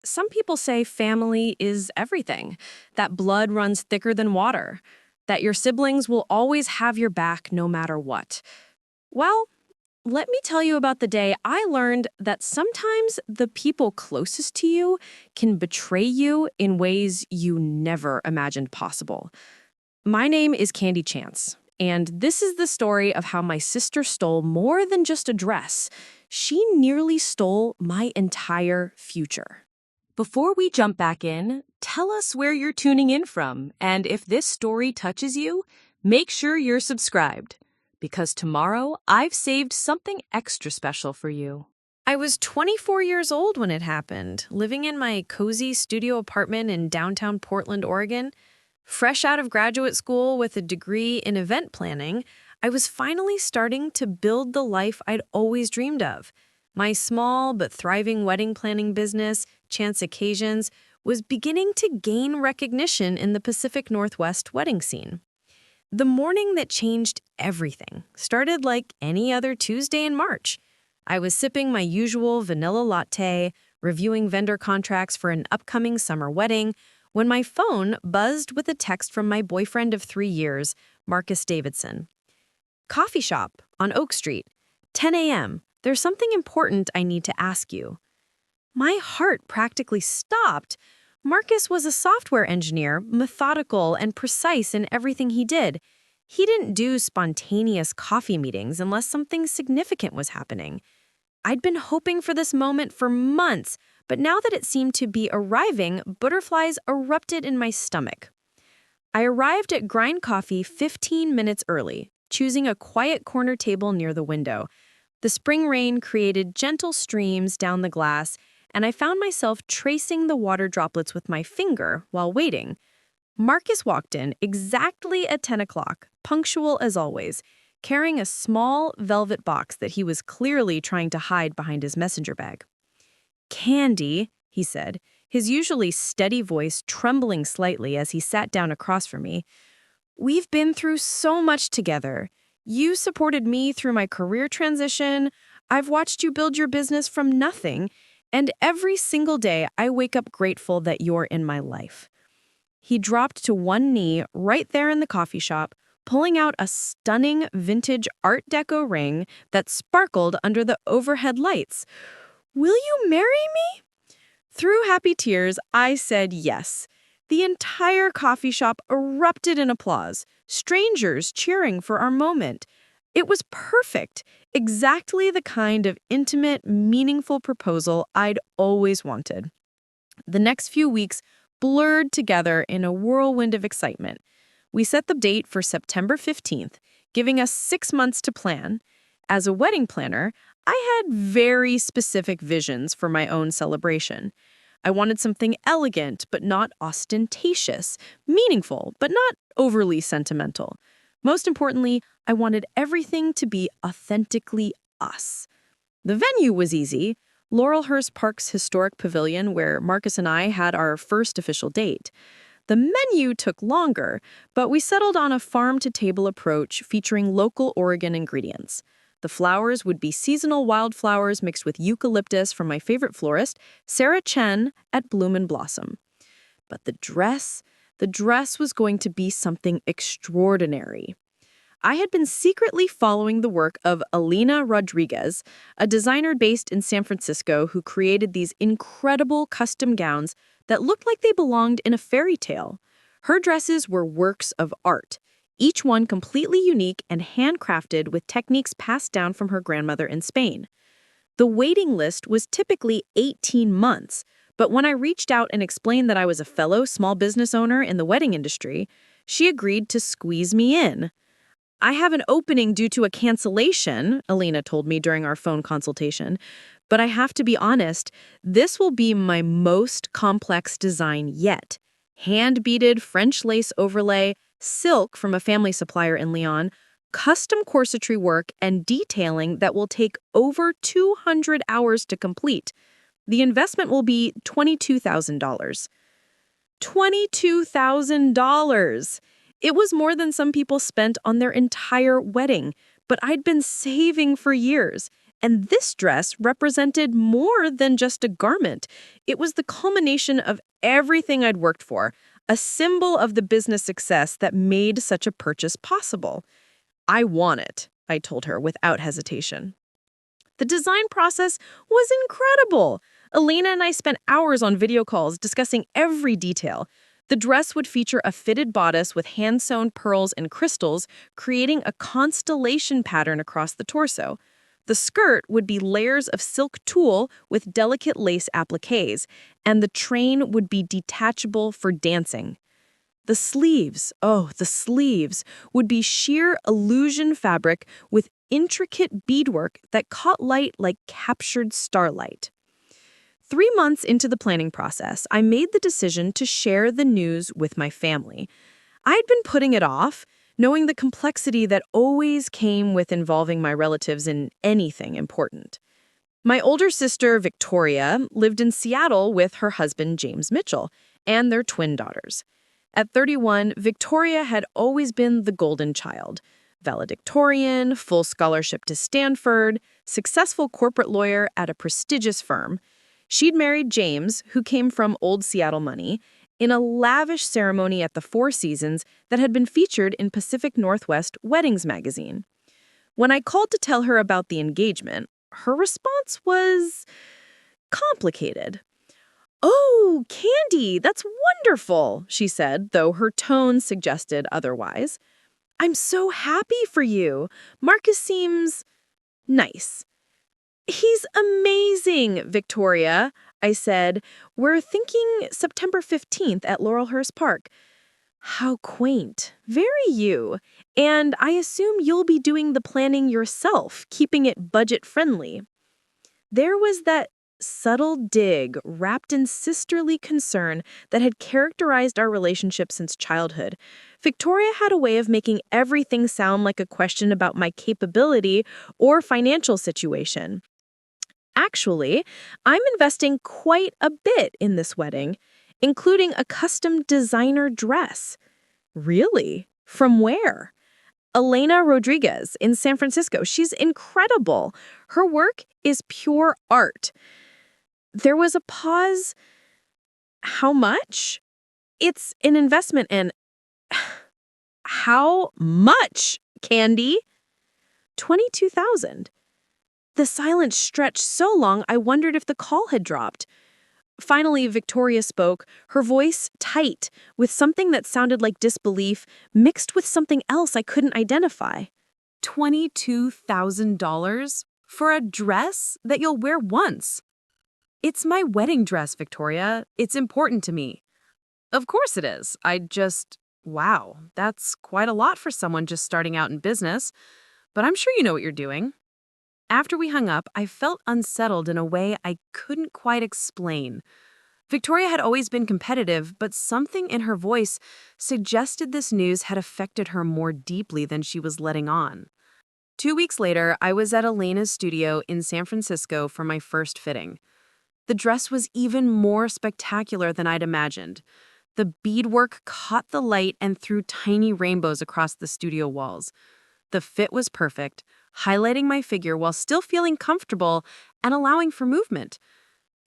Some people say family is everything, that blood runs thicker than water, that your siblings will always have your back no matter what. Well, let me tell you about the day I learned that sometimes the people closest to you can betray you in ways you never imagined possible. My name is Candy Chance, and this is the story of how my sister stole more than just a dress. She nearly stole my entire future. Before we jump back in, tell us where you're tuning in from, and if this story touches you, make sure you're subscribed, because tomorrow I've saved something extra special for you. I was 24 years old when it happened, living in my cozy studio apartment in downtown Portland, Oregon. Fresh out of graduate school with a degree in event planning, I was finally starting to build the life I'd always dreamed of. My small but thriving wedding planning business, Chance Occasions, was beginning to gain recognition in the Pacific Northwest wedding scene. The morning that changed everything started like any other Tuesday in March. I was sipping my usual vanilla latte, reviewing vendor contracts for an upcoming summer wedding, when my phone buzzed with a text from my boyfriend of 3 years, Marcus Davidson. Coffee shop on Oak Street, 10 a.m. There's something important I need to ask you. My heart practically stopped. Marcus was a software engineer, methodical and precise in everything he did. He didn't do spontaneous coffee meetings unless something significant was happening. I'd been hoping for this moment for months, but now that it seemed to be arriving, butterflies erupted in my stomach. I arrived at Grind Coffee 15 minutes early, choosing a quiet corner table near the window. The spring rain created gentle streams down the glass, and I found myself tracing the water droplets with my finger while waiting. Marcus walked in exactly at 10 o'clock, punctual as always, carrying a small velvet box that he was clearly trying to hide behind his messenger bag. "Candy," he said, his usually steady voice trembling slightly as he sat down across from me. "We've been through so much together. You supported me through my career transition. I've watched you build your business from nothing, and every single day I wake up grateful that you're in my life." He dropped to one knee right there in the coffee shop, pulling out a stunning vintage Art Deco ring that sparkled under the overhead lights. "Will you marry me?" Through happy tears, I said yes. The entire coffee shop erupted in applause, strangers cheering for our moment. It was perfect, exactly the kind of intimate, meaningful proposal I'd always wanted. The next few weeks blurred together in a whirlwind of excitement. We set the date for September 15th, giving us 6 months to plan. As a wedding planner, I had very specific visions for my own celebration. I wanted something elegant but not ostentatious, meaningful but not overly sentimental. Most importantly, I wanted everything to be authentically us. The venue was easy, Laurelhurst Park's historic pavilion where Marcus and I had our first official date. The menu took longer, but we settled on a farm-to-table approach featuring local Oregon ingredients. The flowers would be seasonal wildflowers mixed with eucalyptus from my favorite florist, Sarah Chen at Bloom and Blossom. But the dress was going to be something extraordinary. I had been secretly following the work of Alina Rodriguez, a designer based in San Francisco who created these incredible custom gowns that looked like they belonged in a fairy tale. Her dresses were works of art, each one completely unique and handcrafted with techniques passed down from her grandmother in Spain. The waiting list was typically 18 months, but when I reached out and explained that I was a fellow small business owner in the wedding industry, she agreed to squeeze me in. "I have an opening due to a cancellation," Alina told me during our phone consultation, "but I have to be honest, this will be my most complex design yet. Hand-beaded French lace overlay, silk from a family supplier in Lyon, custom corsetry work, and detailing that will take over 200 hours to complete. The investment will be $22,000. $22,000! It was more than some people spent on their entire wedding, but I'd been saving for years. And this dress represented more than just a garment. It was the culmination of everything I'd worked for, a symbol of the business success that made such a purchase possible. I want it, I told her without hesitation. The design process was incredible. Elena and I spent hours on video calls discussing every detail. The dress would feature a fitted bodice with hand-sewn pearls and crystals, creating a constellation pattern across the torso. The skirt would be layers of silk tulle with delicate lace appliques, and the train would be detachable for dancing. The sleeves, the sleeves, would be sheer illusion fabric with intricate beadwork that caught light like captured starlight. 3 months into the planning process, I made the decision to share the news with my family. I'd been putting it off, knowing the complexity that always came with involving my relatives in anything important. My older sister, Victoria, lived in Seattle with her husband, James Mitchell, and their twin daughters. At 31, Victoria had always been the golden child. Valedictorian, full scholarship to Stanford, successful corporate lawyer at a prestigious firm. She'd married James, who came from old Seattle money, in a lavish ceremony at the Four Seasons that had been featured in Pacific Northwest Weddings magazine. When I called to tell her about the engagement, her response was complicated. "Oh, Candy, that's wonderful," she said, though her tone suggested otherwise. "I'm so happy for you. Marcus seems nice." "He's amazing, Victoria," I said. "We're thinking September 15th at Laurelhurst Park." "How quaint. Very you. And I assume you'll be doing the planning yourself, keeping it budget-friendly." There was that subtle dig wrapped in sisterly concern that had characterized our relationship since childhood. Victoria had a way of making everything sound like a question about my capability or financial situation. Actually, I'm investing quite a bit in this wedding, including a custom designer dress. Really? From where? Elena Rodriguez in San Francisco. She's incredible. Her work is pure art. There was a pause. How much? It's an investment in... How much, Candy? $22,000. The silence stretched so long I wondered if the call had dropped. Finally, Victoria spoke, her voice tight, with something that sounded like disbelief, mixed with something else I couldn't identify. $22,000 for a dress that you'll wear once? It's my wedding dress, Victoria. It's important to me. Of course it is. Wow, that's quite a lot for someone just starting out in business. But I'm sure you know what you're doing. After we hung up, I felt unsettled in a way I couldn't quite explain. Victoria had always been competitive, but something in her voice suggested this news had affected her more deeply than she was letting on. 2 weeks later, I was at Elena's studio in San Francisco for my first fitting. The dress was even more spectacular than I'd imagined. The beadwork caught the light and threw tiny rainbows across the studio walls. The fit was perfect, highlighting my figure while still feeling comfortable and allowing for movement.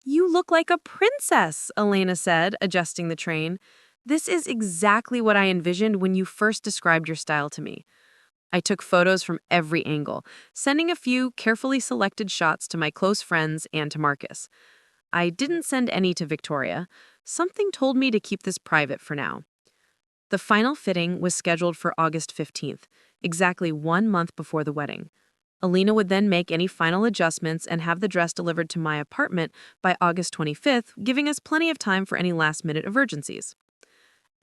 "You look like a princess," Elena said, adjusting the train. "This is exactly what I envisioned when you first described your style to me." I took photos from every angle, sending a few carefully selected shots to my close friends and to Marcus. I didn't send any to Victoria. Something told me to keep this private for now. The final fitting was scheduled for August 15th, exactly 1 month before the wedding. Elena would then make any final adjustments and have the dress delivered to my apartment by August 25th, giving us plenty of time for any last-minute emergencies.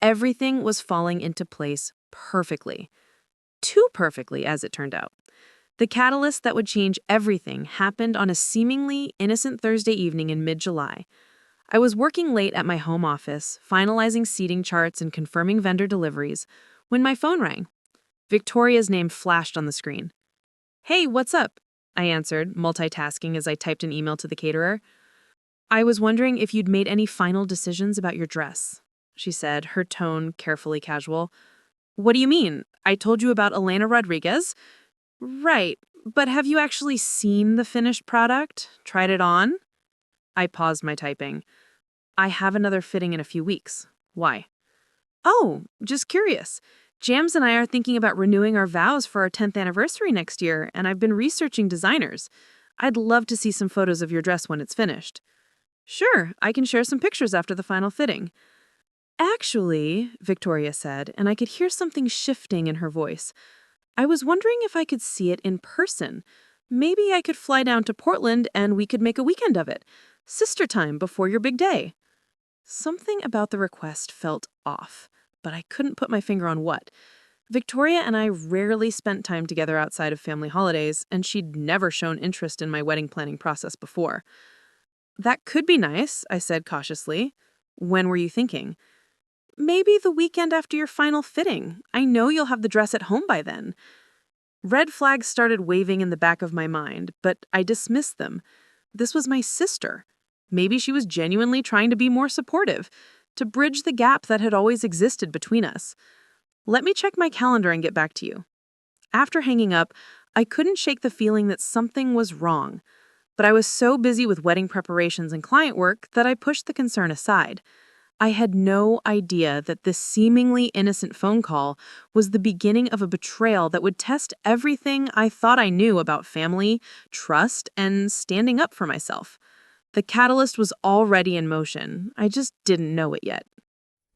Everything was falling into place perfectly. Too perfectly, as it turned out. The catalyst that would change everything happened on a seemingly innocent Thursday evening in mid-July. I was working late at my home office, finalizing seating charts and confirming vendor deliveries, when my phone rang. Victoria's name flashed on the screen. "Hey, what's up?" I answered, multitasking as I typed an email to the caterer. "I was wondering if you'd made any final decisions about your dress," she said, her tone carefully casual. "What do you mean? I told you about Elena Rodriguez." "Right, But have you actually seen the finished product? Tried it on? I paused my typing. I have another fitting in a few weeks. Why? Oh, just curious. Jams and I are thinking about renewing our vows for our 10th anniversary next year, and I've been researching designers. I'd love to see some photos of your dress when it's finished. Sure, I can share some pictures after the final fitting. Actually, Victoria said, and I could hear something shifting in her voice. I was wondering if I could see it in person. Maybe I could fly down to Portland and we could make a weekend of it. Sister time before your big day. Something about the request felt off, but I couldn't put my finger on what. Victoria and I rarely spent time together outside of family holidays, and she'd never shown interest in my wedding planning process before. That could be nice, I said cautiously. When were you thinking? Maybe the weekend after your final fitting. I know you'll have the dress at home by then. Red flags started waving in the back of my mind, but I dismissed them. This was my sister. Maybe she was genuinely trying to be more supportive, to bridge the gap that had always existed between us. Let me check my calendar and get back to you. After hanging up, I couldn't shake the feeling that something was wrong, but I was so busy with wedding preparations and client work that I pushed the concern aside. I had no idea that this seemingly innocent phone call was the beginning of a betrayal that would test everything I thought I knew about family, trust, and standing up for myself. The catalyst was already in motion. I just didn't know it yet.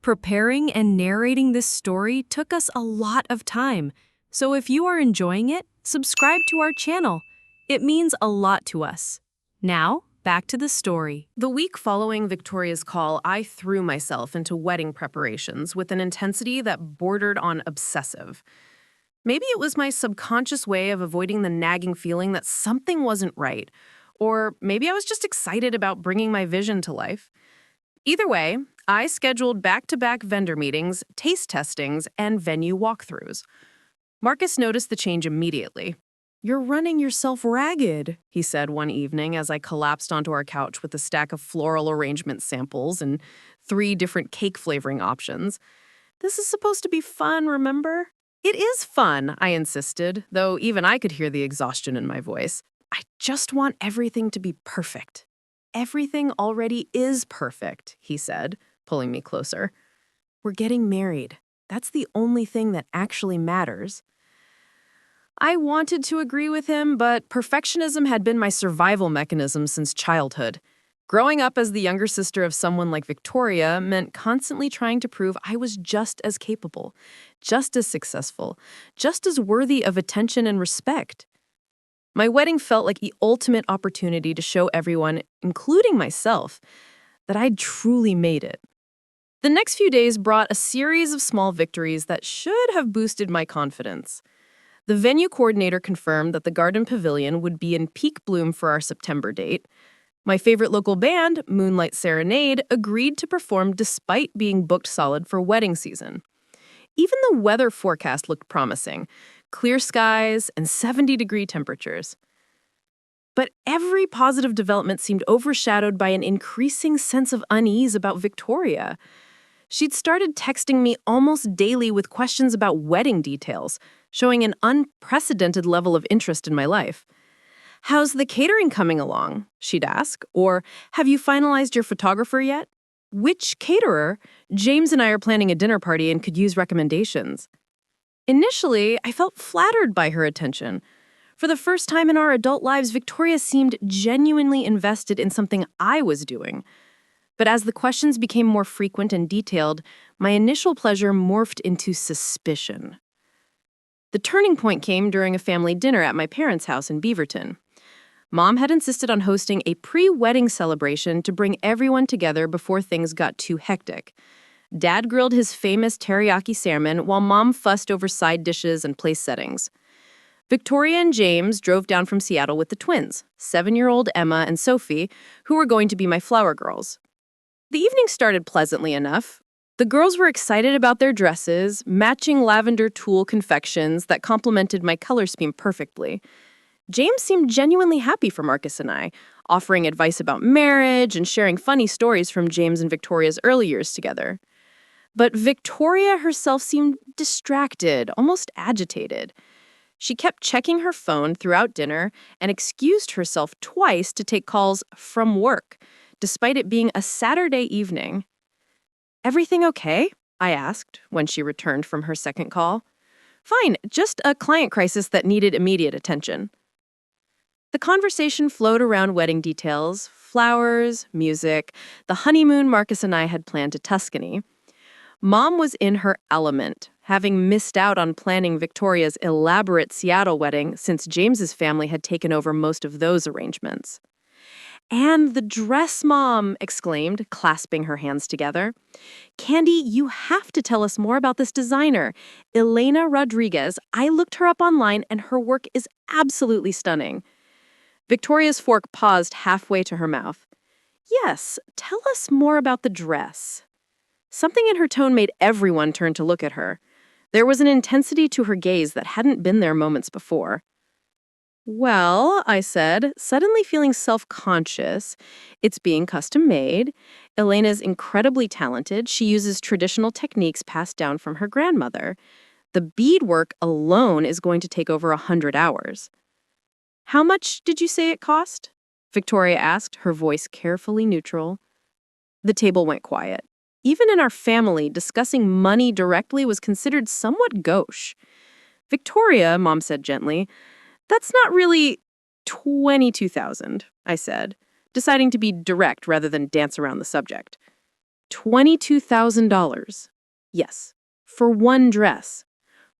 Preparing and narrating this story took us a lot of time, so if you are enjoying it, subscribe to our channel. It means a lot to us. Now, back to the story. The week following Victoria's call, I threw myself into wedding preparations with an intensity that bordered on obsessive. Maybe it was my subconscious way of avoiding the nagging feeling that something wasn't right, or maybe I was just excited about bringing my vision to life. Either way, I scheduled back-to-back vendor meetings, taste testings, and venue walkthroughs. Marcus noticed the change immediately. "You're running yourself ragged," he said one evening as I collapsed onto our couch with a stack of floral arrangement samples and 3 different cake flavoring options. "This is supposed to be fun, remember?" "It is fun," I insisted, though even I could hear the exhaustion in my voice. "I just want everything to be perfect." "Everything already is perfect," he said, pulling me closer. "We're getting married. That's the only thing that actually matters." I wanted to agree with him, but perfectionism had been my survival mechanism since childhood. Growing up as the younger sister of someone like Victoria meant constantly trying to prove I was just as capable, just as successful, just as worthy of attention and respect. My wedding felt like the ultimate opportunity to show everyone, including myself, that I'd truly made it. The next few days brought a series of small victories that should have boosted my confidence. The venue coordinator confirmed that the Garden Pavilion would be in peak bloom for our September date. My favorite local band, Moonlight Serenade, agreed to perform despite being booked solid for wedding season. Even the weather forecast looked promising, clear skies and 70-degree temperatures. But every positive development seemed overshadowed by an increasing sense of unease about Victoria. She'd started texting me almost daily with questions about wedding details, showing an unprecedented level of interest in my life. "How's the catering coming along?" she'd ask. Or, "Have you finalized your photographer yet?" "Which caterer? James and I are planning a dinner party and could use recommendations." Initially, I felt flattered by her attention. For the first time in our adult lives, Victoria seemed genuinely invested in something I was doing. But as the questions became more frequent and detailed, my initial pleasure morphed into suspicion. The turning point came during a family dinner at my parents' house in Beaverton. Mom had insisted on hosting a pre-wedding celebration to bring everyone together before things got too hectic. Dad grilled his famous teriyaki salmon while Mom fussed over side dishes and place settings. Victoria and James drove down from Seattle with the twins, 7-year-old Emma and Sophie, who were going to be my flower girls. The evening started pleasantly enough. The girls were excited about their dresses, matching lavender tulle confections that complemented my color scheme perfectly. James seemed genuinely happy for Marcus and I, offering advice about marriage and sharing funny stories from James and Victoria's early years together. But Victoria herself seemed distracted, almost agitated. She kept checking her phone throughout dinner and excused herself twice to take calls from work, despite it being a Saturday evening. "Everything okay?" I asked when she returned from her second call. "Fine, just a client crisis that needed immediate attention." The conversation flowed around wedding details, flowers, music, the honeymoon Marcus and I had planned to Tuscany. Mom was in her element, having missed out on planning Victoria's elaborate Seattle wedding since James's family had taken over most of those arrangements. "And the dress, Mom!" exclaimed, clasping her hands together. "Candy, you have to tell us more about this designer. Elena Rodriguez. I looked her up online and her work is absolutely stunning." Victoria's fork paused halfway to her mouth. "Yes, tell us more about the dress." Something in her tone made everyone turn to look at her. There was an intensity to her gaze that hadn't been there moments before. "Well," I said, suddenly feeling self-conscious. "It's being custom-made. Elena's incredibly talented. She uses traditional techniques passed down from her grandmother. The beadwork alone is going to take over 100 hours." "How much did you say it cost?" Victoria asked, her voice carefully neutral. The table went quiet. Even in our family, discussing money directly was considered somewhat gauche. "Victoria," Mom said gently, "that's not really 22,000, I said, deciding to be direct rather than dance around the subject. $22,000. Yes, for one dress.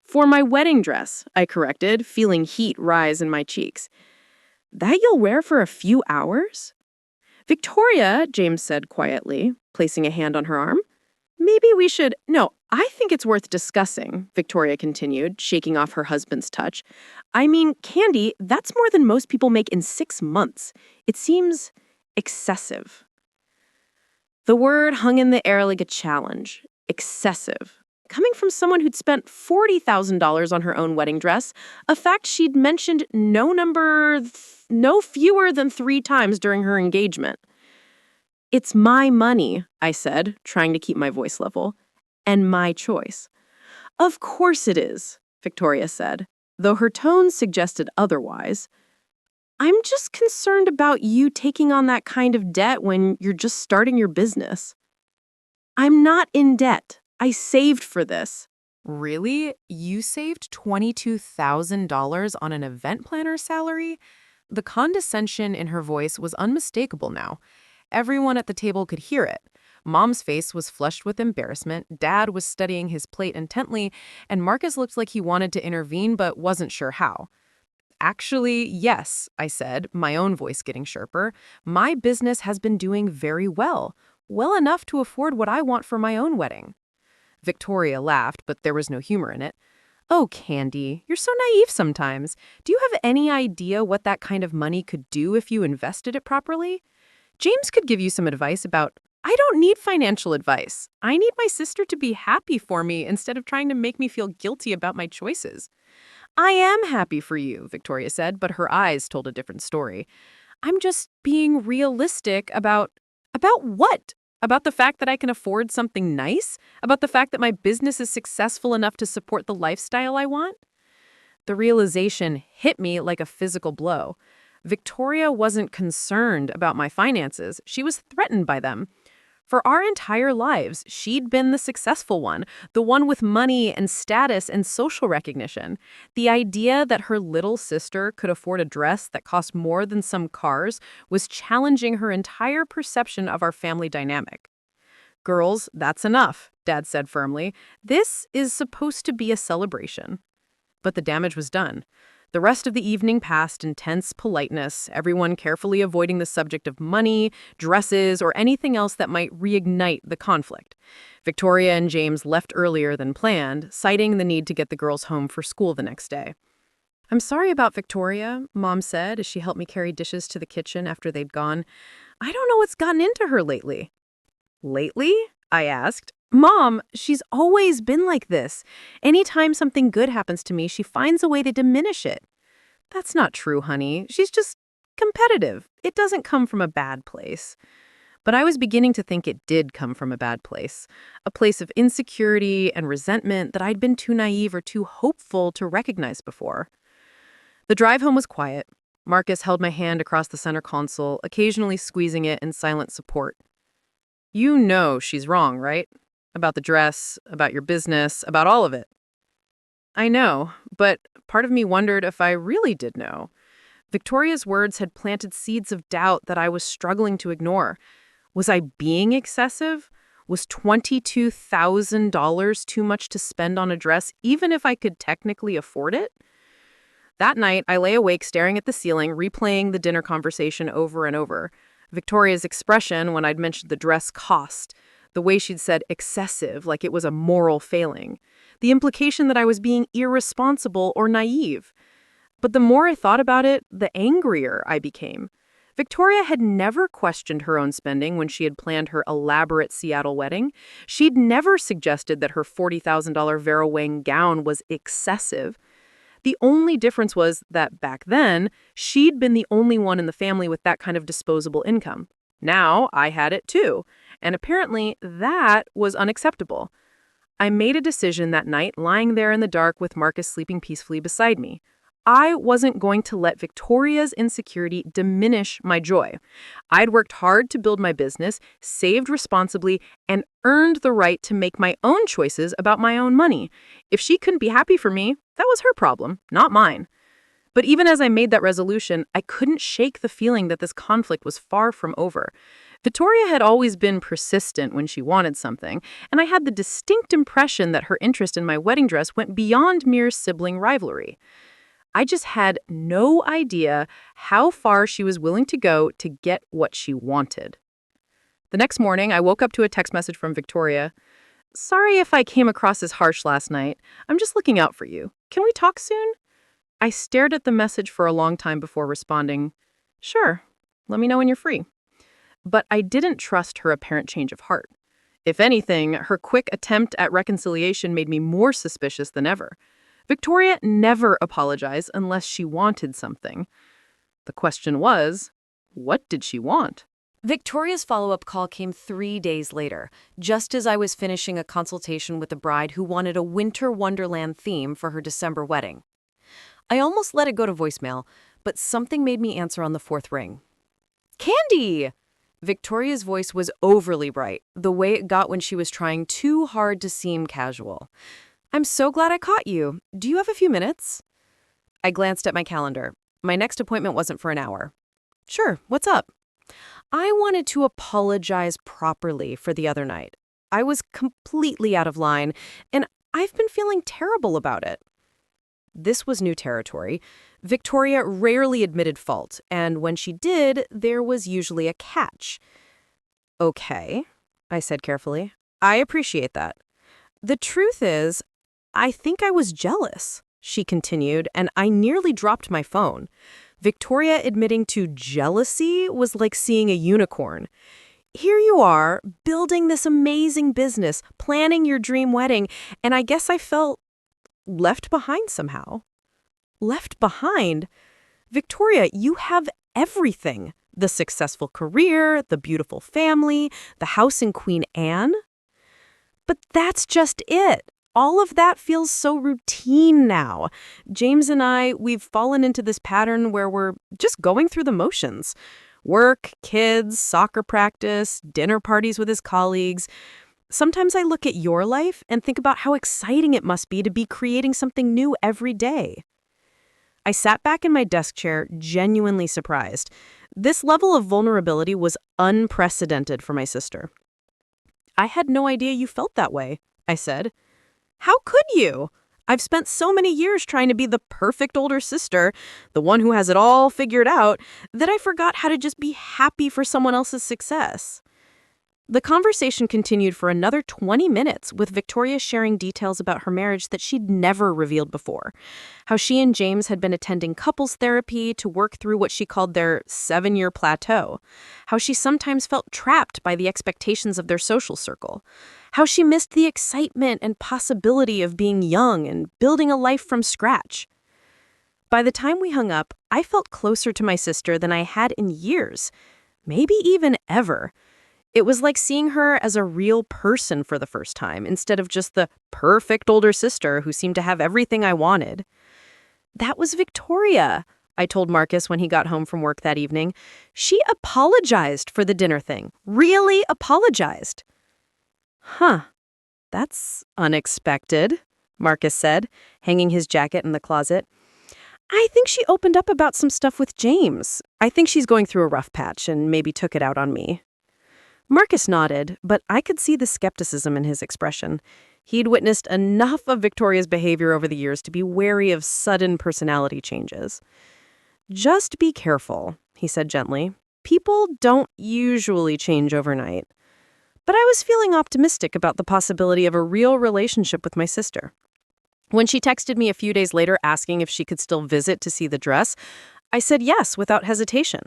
For my wedding dress, I corrected, feeling heat rise in my cheeks. That you'll wear for a few hours? "Victoria," James said quietly, placing a hand on her arm. "Maybe we should—" "No, I think it's worth discussing," Victoria continued, shaking off her husband's touch. "I mean, Candy, that's more than most people make in 6 months. It seems excessive." The word hung in the air like a challenge. Excessive. Coming from someone who'd spent $40,000 on her own wedding dress, a fact she'd mentioned no fewer than 3 times during her engagement. "It's my money," I said, trying to keep my voice level, "and my choice." "Of course it is," Victoria said, though her tone suggested otherwise. "I'm just concerned about you taking on that kind of debt when you're just starting your business." "I'm not in debt. I saved for this." Really? You saved $22,000 on an event planner's salary? The condescension in her voice was unmistakable now. Everyone at the table could hear it. Mom's face was flushed with embarrassment, Dad was studying his plate intently, and Marcus looked like he wanted to intervene but wasn't sure how. "Actually, yes," I said, my own voice getting sharper. "My business has been doing very well. Well enough to afford what I want for my own wedding." Victoria laughed, but there was no humor in it. "Oh, Candy, you're so naive sometimes. Do you have any idea what that kind of money could do if you invested it properly? James could give you some advice about—" "I don't need financial advice. I need my sister to be happy for me instead of trying to make me feel guilty about my choices." "I am happy for you," Victoria said, but her eyes told a different story. "I'm just being realistic about—" "About what? About the fact that I can afford something nice? About the fact that my business is successful enough to support the lifestyle I want?" The realization hit me like a physical blow. Victoria wasn't concerned about my finances. She was threatened by them. For our entire lives, she'd been the successful one, the one with money and status and social recognition. The idea that her little sister could afford a dress that cost more than some cars was challenging her entire perception of our family dynamic. "Girls, that's enough," Dad said firmly. "This is supposed to be a celebration." But the damage was done. The rest of the evening passed in tense politeness, everyone carefully avoiding the subject of money, dresses, or anything else that might reignite the conflict. Victoria and James left earlier than planned, citing the need to get the girls home for school the next day. "I'm sorry about Victoria," Mom said as she helped me carry dishes to the kitchen after they'd gone. "I don't know what's gotten into her lately." "Lately?" I asked. "Mom, she's always been like this. Anytime something good happens to me, she finds a way to diminish it." "That's not true, honey. She's just competitive. It doesn't come from a bad place." But I was beginning to think it did come from a place of insecurity and resentment that I'd been too naive or too hopeful to recognize before. The drive home was quiet. Marcus held my hand across the center console, occasionally squeezing it in silent support. You know she's wrong, right? About the dress, about your business, about all of it. I know, but part of me wondered if I really did know. Victoria's words had planted seeds of doubt that I was struggling to ignore. Was I being excessive? Was $22,000 too much to spend on a dress, even if I could technically afford it? That night, I lay awake staring at the ceiling, replaying the dinner conversation over and over. Victoria's expression when I'd mentioned the dress cost, the way she'd said excessive, like it was a moral failing, the implication that I was being irresponsible or naive. But the more I thought about it, the angrier I became. Victoria had never questioned her own spending when she had planned her elaborate Seattle wedding. She'd never suggested that her $40,000 Vera Wang gown was excessive. The only difference was that back then, she'd been the only one in the family with that kind of disposable income. Now I had it too, and apparently that was unacceptable. I made a decision that night, lying there in the dark with Marcus sleeping peacefully beside me. I wasn't going to let Victoria's insecurity diminish my joy. I'd worked hard to build my business, saved responsibly, and earned the right to make my own choices about my own money. If she couldn't be happy for me, that was her problem, not mine. But even as I made that resolution, I couldn't shake the feeling that this conflict was far from over. Victoria had always been persistent when she wanted something, and I had the distinct impression that her interest in my wedding dress went beyond mere sibling rivalry. I just had no idea how far she was willing to go to get what she wanted. The next morning, I woke up to a text message from Victoria. Sorry if I came across as harsh last night. I'm just looking out for you. Can we talk soon? I stared at the message for a long time before responding, Sure, let me know when you're free. But I didn't trust her apparent change of heart. If anything, her quick attempt at reconciliation made me more suspicious than ever. Victoria never apologized unless she wanted something. The question was, what did she want? Victoria's follow-up call came 3 days later, just as I was finishing a consultation with a bride who wanted a winter wonderland theme for her December wedding. I almost let it go to voicemail, but something made me answer on the fourth ring. Candy! Victoria's voice was overly bright, the way it got when she was trying too hard to seem casual. I'm so glad I caught you. Do you have a few minutes? I glanced at my calendar. My next appointment wasn't for an hour. Sure, what's up? I wanted to apologize properly for the other night. I was completely out of line, and I've been feeling terrible about it. This was new territory. Victoria rarely admitted fault, and when she did, there was usually a catch. Okay, I said carefully. I appreciate that. The truth is, I think I was jealous, she continued, and I nearly dropped my phone. Victoria admitting to jealousy was like seeing a unicorn. Here you are, building this amazing business, planning your dream wedding, and I guess I felt left behind somehow. Left behind? Victoria, you have everything. The successful career, the beautiful family, the house in Queen Anne. But that's just it. All of that feels so routine now. James and we've fallen into this pattern where we're just going through the motions. Work, kids, soccer practice, dinner parties with his colleagues. Sometimes I look at your life and think about how exciting it must be to be creating something new every day. I sat back in my desk chair, genuinely surprised. This level of vulnerability was unprecedented for my sister. I had no idea you felt that way, I said. How could you? I've spent so many years trying to be the perfect older sister, the one who has it all figured out, that I forgot how to just be happy for someone else's success. The conversation continued for another 20 minutes, with Victoria sharing details about her marriage that she'd never revealed before. How she and James had been attending couples therapy to work through what she called their 7-year plateau. How she sometimes felt trapped by the expectations of their social circle. How she missed the excitement and possibility of being young and building a life from scratch. By the time we hung up, I felt closer to my sister than I had in years, maybe even ever. It was like seeing her as a real person for the first time, instead of just the perfect older sister who seemed to have everything I wanted. That was Victoria, I told Marcus when he got home from work that evening. She apologized for the dinner thing. Really apologized. Huh, that's unexpected, Marcus said, hanging his jacket in the closet. I think she opened up about some stuff with James. I think she's going through a rough patch and maybe took it out on me. Marcus nodded, but I could see the skepticism in his expression. He'd witnessed enough of Victoria's behavior over the years to be wary of sudden personality changes. Just be careful, he said gently. People don't usually change overnight. But I was feeling optimistic about the possibility of a real relationship with my sister. When she texted me a few days later asking if she could still visit to see the dress, I said yes without hesitation.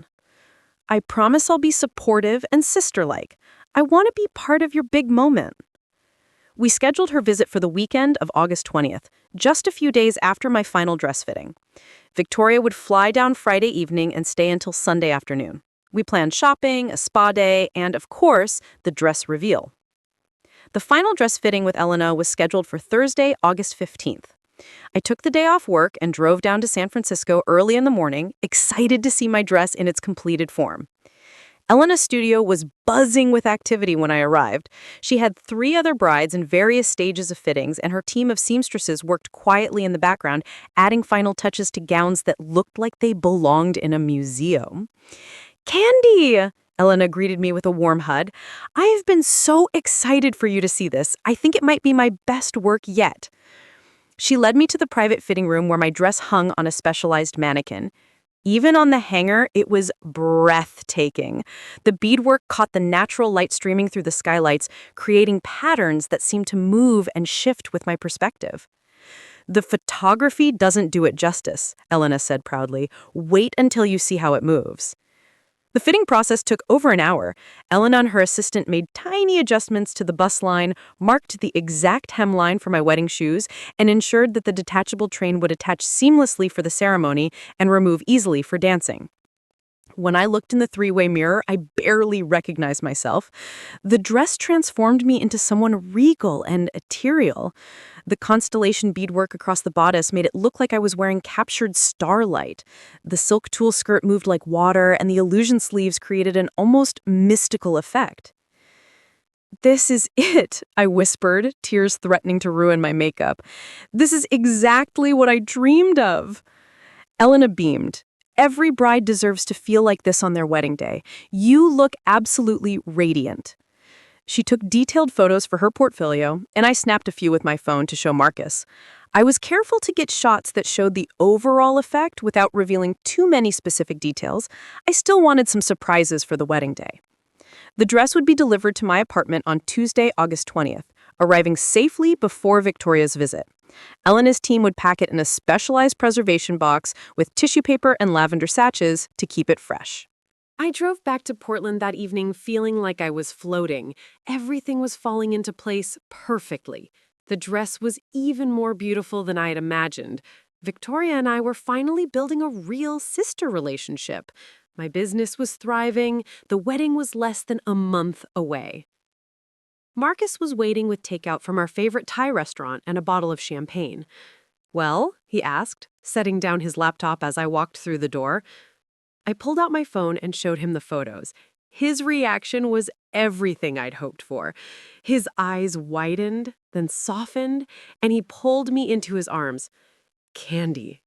I promise I'll be supportive and sister-like. I want to be part of your big moment. We scheduled her visit for the weekend of August 20th, just a few days after my final dress fitting. Victoria would fly down Friday evening and stay until Sunday afternoon. We planned shopping, a spa day, and, of course, the dress reveal. The final dress fitting with Elena was scheduled for Thursday, August 15th. I took the day off work and drove down to San Francisco early in the morning, excited to see my dress in its completed form. Elena's studio was buzzing with activity when I arrived. She had 3 other brides in various stages of fittings, and her team of seamstresses worked quietly in the background, adding final touches to gowns that looked like they belonged in a museum. Candy! Elena greeted me with a warm hug. I have been so excited for you to see this. I think it might be my best work yet. She led me to the private fitting room where my dress hung on a specialized mannequin. Even on the hanger, it was breathtaking. The beadwork caught the natural light streaming through the skylights, creating patterns that seemed to move and shift with my perspective. The photography doesn't do it justice, Elena said proudly. Wait until you see how it moves. The fitting process took over an hour. Elena and her assistant made tiny adjustments to the bust line, marked the exact hemline for my wedding shoes, and ensured that the detachable train would attach seamlessly for the ceremony and remove easily for dancing. When I looked in the 3-way mirror, I barely recognized myself. The dress transformed me into someone regal and ethereal. The constellation beadwork across the bodice made it look like I was wearing captured starlight. The silk tulle skirt moved like water, and the illusion sleeves created an almost mystical effect. "This is it," I whispered, tears threatening to ruin my makeup. "This is exactly what I dreamed of." Elena beamed. Every bride deserves to feel like this on their wedding day. You look absolutely radiant. She took detailed photos for her portfolio, and I snapped a few with my phone to show Marcus. I was careful to get shots that showed the overall effect without revealing too many specific details. I still wanted some surprises for the wedding day. The dress would be delivered to my apartment on Tuesday, August 20th, arriving safely before Victoria's visit. Elena's team would pack it in a specialized preservation box with tissue paper and lavender sachets to keep it fresh. I drove back to Portland that evening feeling like I was floating. Everything was falling into place perfectly. The dress was even more beautiful than I had imagined. Victoria and I were finally building a real sister relationship. My business was thriving. The wedding was less than a month away. Marcus was waiting with takeout from our favorite Thai restaurant and a bottle of champagne. "Well?" he asked, setting down his laptop as I walked through the door. I pulled out my phone and showed him the photos. His reaction was everything I'd hoped for. His eyes widened, then softened, and he pulled me into his arms. "Candy,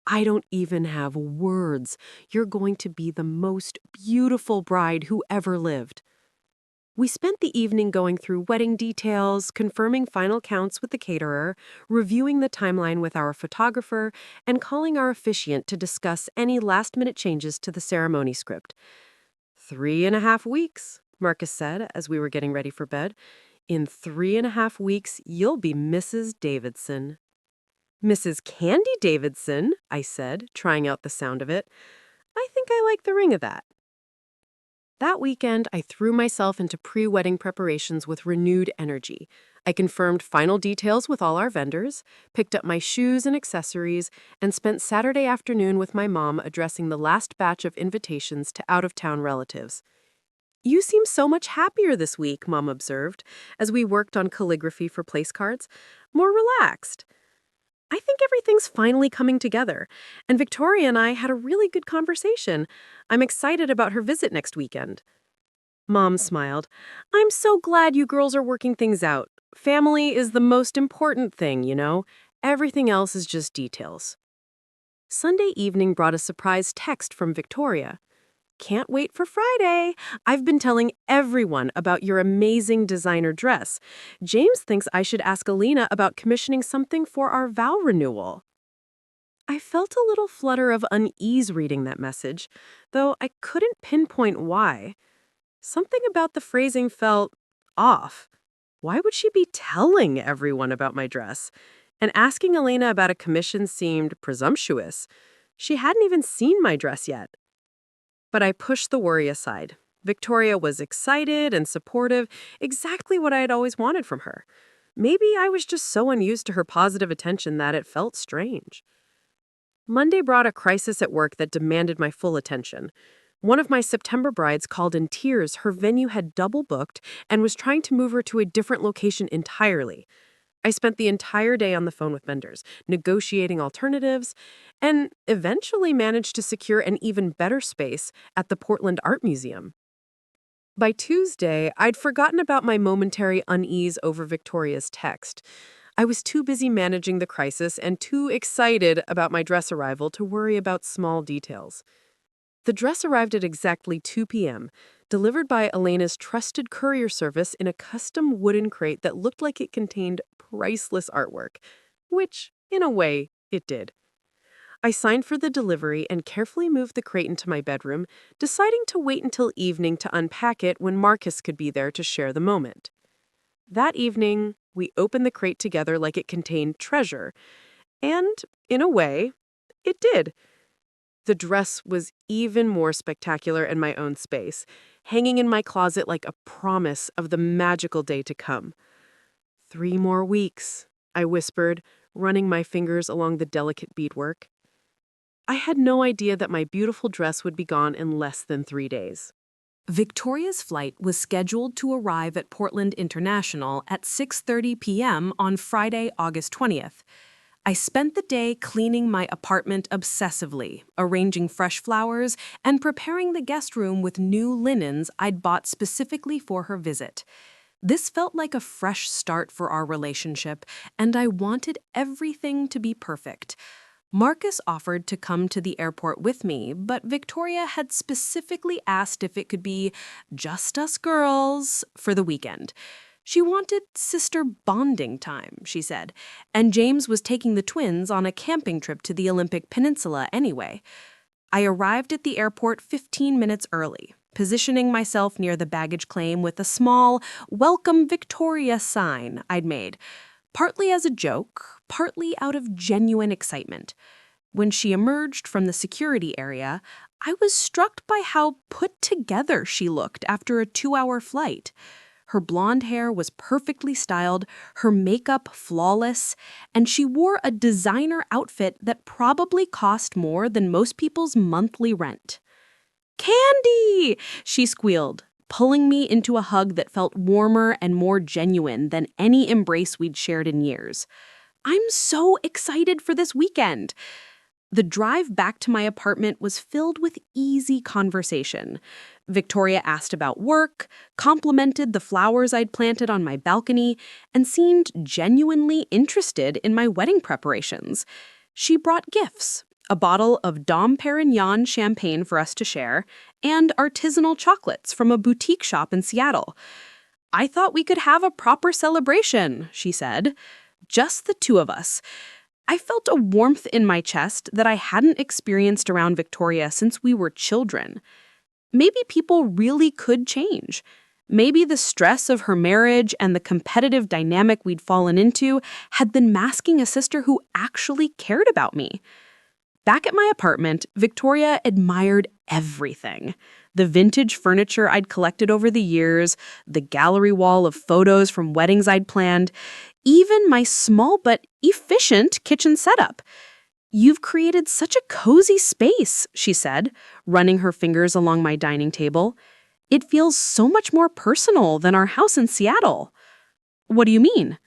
I don't even have words. You're going to be the most beautiful bride who ever lived." We spent the evening going through wedding details, confirming final counts with the caterer, reviewing the timeline with our photographer, and calling our officiant to discuss any last-minute changes to the ceremony script. 3.5 weeks, Marcus said as we were getting ready for bed. "In 3.5 weeks, you'll be Mrs. Davidson." "Mrs. Candy Davidson," I said, trying out the sound of it. "I think I like the ring of that." That weekend, I threw myself into pre-wedding preparations with renewed energy. I confirmed final details with all our vendors, picked up my shoes and accessories, and spent Saturday afternoon with my mom addressing the last batch of invitations to out-of-town relatives. "You seem so much happier this week," Mom observed, as we worked on calligraphy for place cards. "More relaxed." I think everything's finally coming together, and Victoria and I had a really good conversation. I'm excited about her visit next weekend. Mom smiled. I'm so glad you girls are working things out. Family is the most important thing, you know? Everything else is just details. Sunday evening brought a surprise text from Victoria. Can't wait for Friday. I've been telling everyone about your amazing designer dress. James thinks I should ask Alina about commissioning something for our vow renewal. I felt a little flutter of unease reading that message, though I couldn't pinpoint why. Something about the phrasing felt off. Why would she be telling everyone about my dress? And asking Elena about a commission seemed presumptuous. She hadn't even seen my dress yet. But I pushed the worry aside. Victoria was excited and supportive, exactly what I had always wanted from her. Maybe I was just so unused to her positive attention that it felt strange. Monday brought a crisis at work that demanded my full attention. One of my September brides called in tears her venue had double booked and was trying to move her to a different location entirely. I spent the entire day on the phone with vendors, negotiating alternatives, and eventually managed to secure an even better space at the Portland Art Museum. By Tuesday, I'd forgotten about my momentary unease over Victoria's text. I was too busy managing the crisis and too excited about my dress arrival to worry about small details. The dress arrived at exactly 2 p.m., delivered by Elena's trusted courier service in a custom wooden crate that looked like it contained priceless artwork, which, in a way, it did. I signed for the delivery and carefully moved the crate into my bedroom, deciding to wait until evening to unpack it when Marcus could be there to share the moment. That evening, we opened the crate together like it contained treasure, and, in a way, it did. The dress was even more spectacular in my own space, hanging in my closet like a promise of the magical day to come. 3 more weeks, I whispered, running my fingers along the delicate beadwork. I had no idea that my beautiful dress would be gone in less than 3 days. Victoria's flight was scheduled to arrive at Portland International at 6:30 p.m. on Friday, August 20th. I spent the day cleaning my apartment obsessively, arranging fresh flowers, and preparing the guest room with new linens I'd bought specifically for her visit. This felt like a fresh start for our relationship, and I wanted everything to be perfect. Marcus offered to come to the airport with me, but Victoria had specifically asked if it could be just us girls for the weekend. She wanted sister bonding time, she said, and James was taking the twins on a camping trip to the Olympic Peninsula anyway. I arrived at the airport 15 minutes early, positioning myself near the baggage claim with a small "Welcome Victoria" sign I'd made, partly as a joke, partly out of genuine excitement. When she emerged from the security area, I was struck by how put together she looked after a 2-hour flight. Her blonde hair was perfectly styled, her makeup flawless, and she wore a designer outfit that probably cost more than most people's monthly rent. "Candy!" she squealed, pulling me into a hug that felt warmer and more genuine than any embrace we'd shared in years. "I'm so excited for this weekend." The drive back to my apartment was filled with easy conversation. Victoria asked about work, complimented the flowers I'd planted on my balcony, and seemed genuinely interested in my wedding preparations. She brought gifts, a bottle of Dom Perignon champagne for us to share, and artisanal chocolates from a boutique shop in Seattle. "I thought we could have a proper celebration," she said. "Just the two of us." I felt a warmth in my chest that I hadn't experienced around Victoria since we were children. Maybe people really could change. Maybe the stress of her marriage and the competitive dynamic we'd fallen into had been masking a sister who actually cared about me. Back at my apartment, Victoria admired everything. The vintage furniture I'd collected over the years, the gallery wall of photos from weddings I'd planned, even my small but efficient kitchen setup. "You've created such a cozy space," she said, running her fingers along my dining table. "It feels so much more personal than our house in Seattle." "What do you mean?"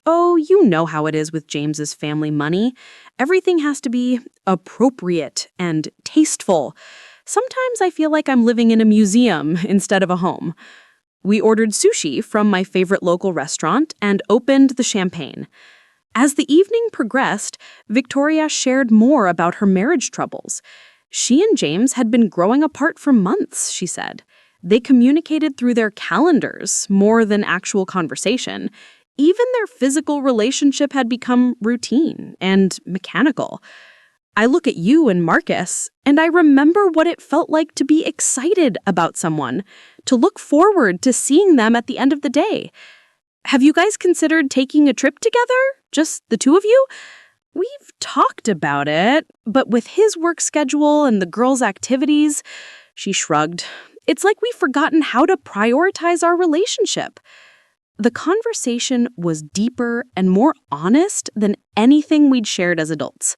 Oh, you know how it is with James's family money. Everything has to be appropriate and tasteful. Sometimes I feel like I'm living in a museum instead of a home. We ordered sushi from my favorite local restaurant and opened the champagne. As the evening progressed, Victoria shared more about her marriage troubles. She and James had been growing apart for months, she said. They communicated through their calendars more than actual conversation. Even their physical relationship had become routine and mechanical. I look at you and Marcus, and I remember what it felt like to be excited about someone, to look forward to seeing them at the end of the day. Have you guys considered taking a trip together? Just the two of you? We've talked about it, but with his work schedule and the girls' activities, she shrugged. It's like we've forgotten how to prioritize our relationship. The conversation was deeper and more honest than anything we'd shared as adults.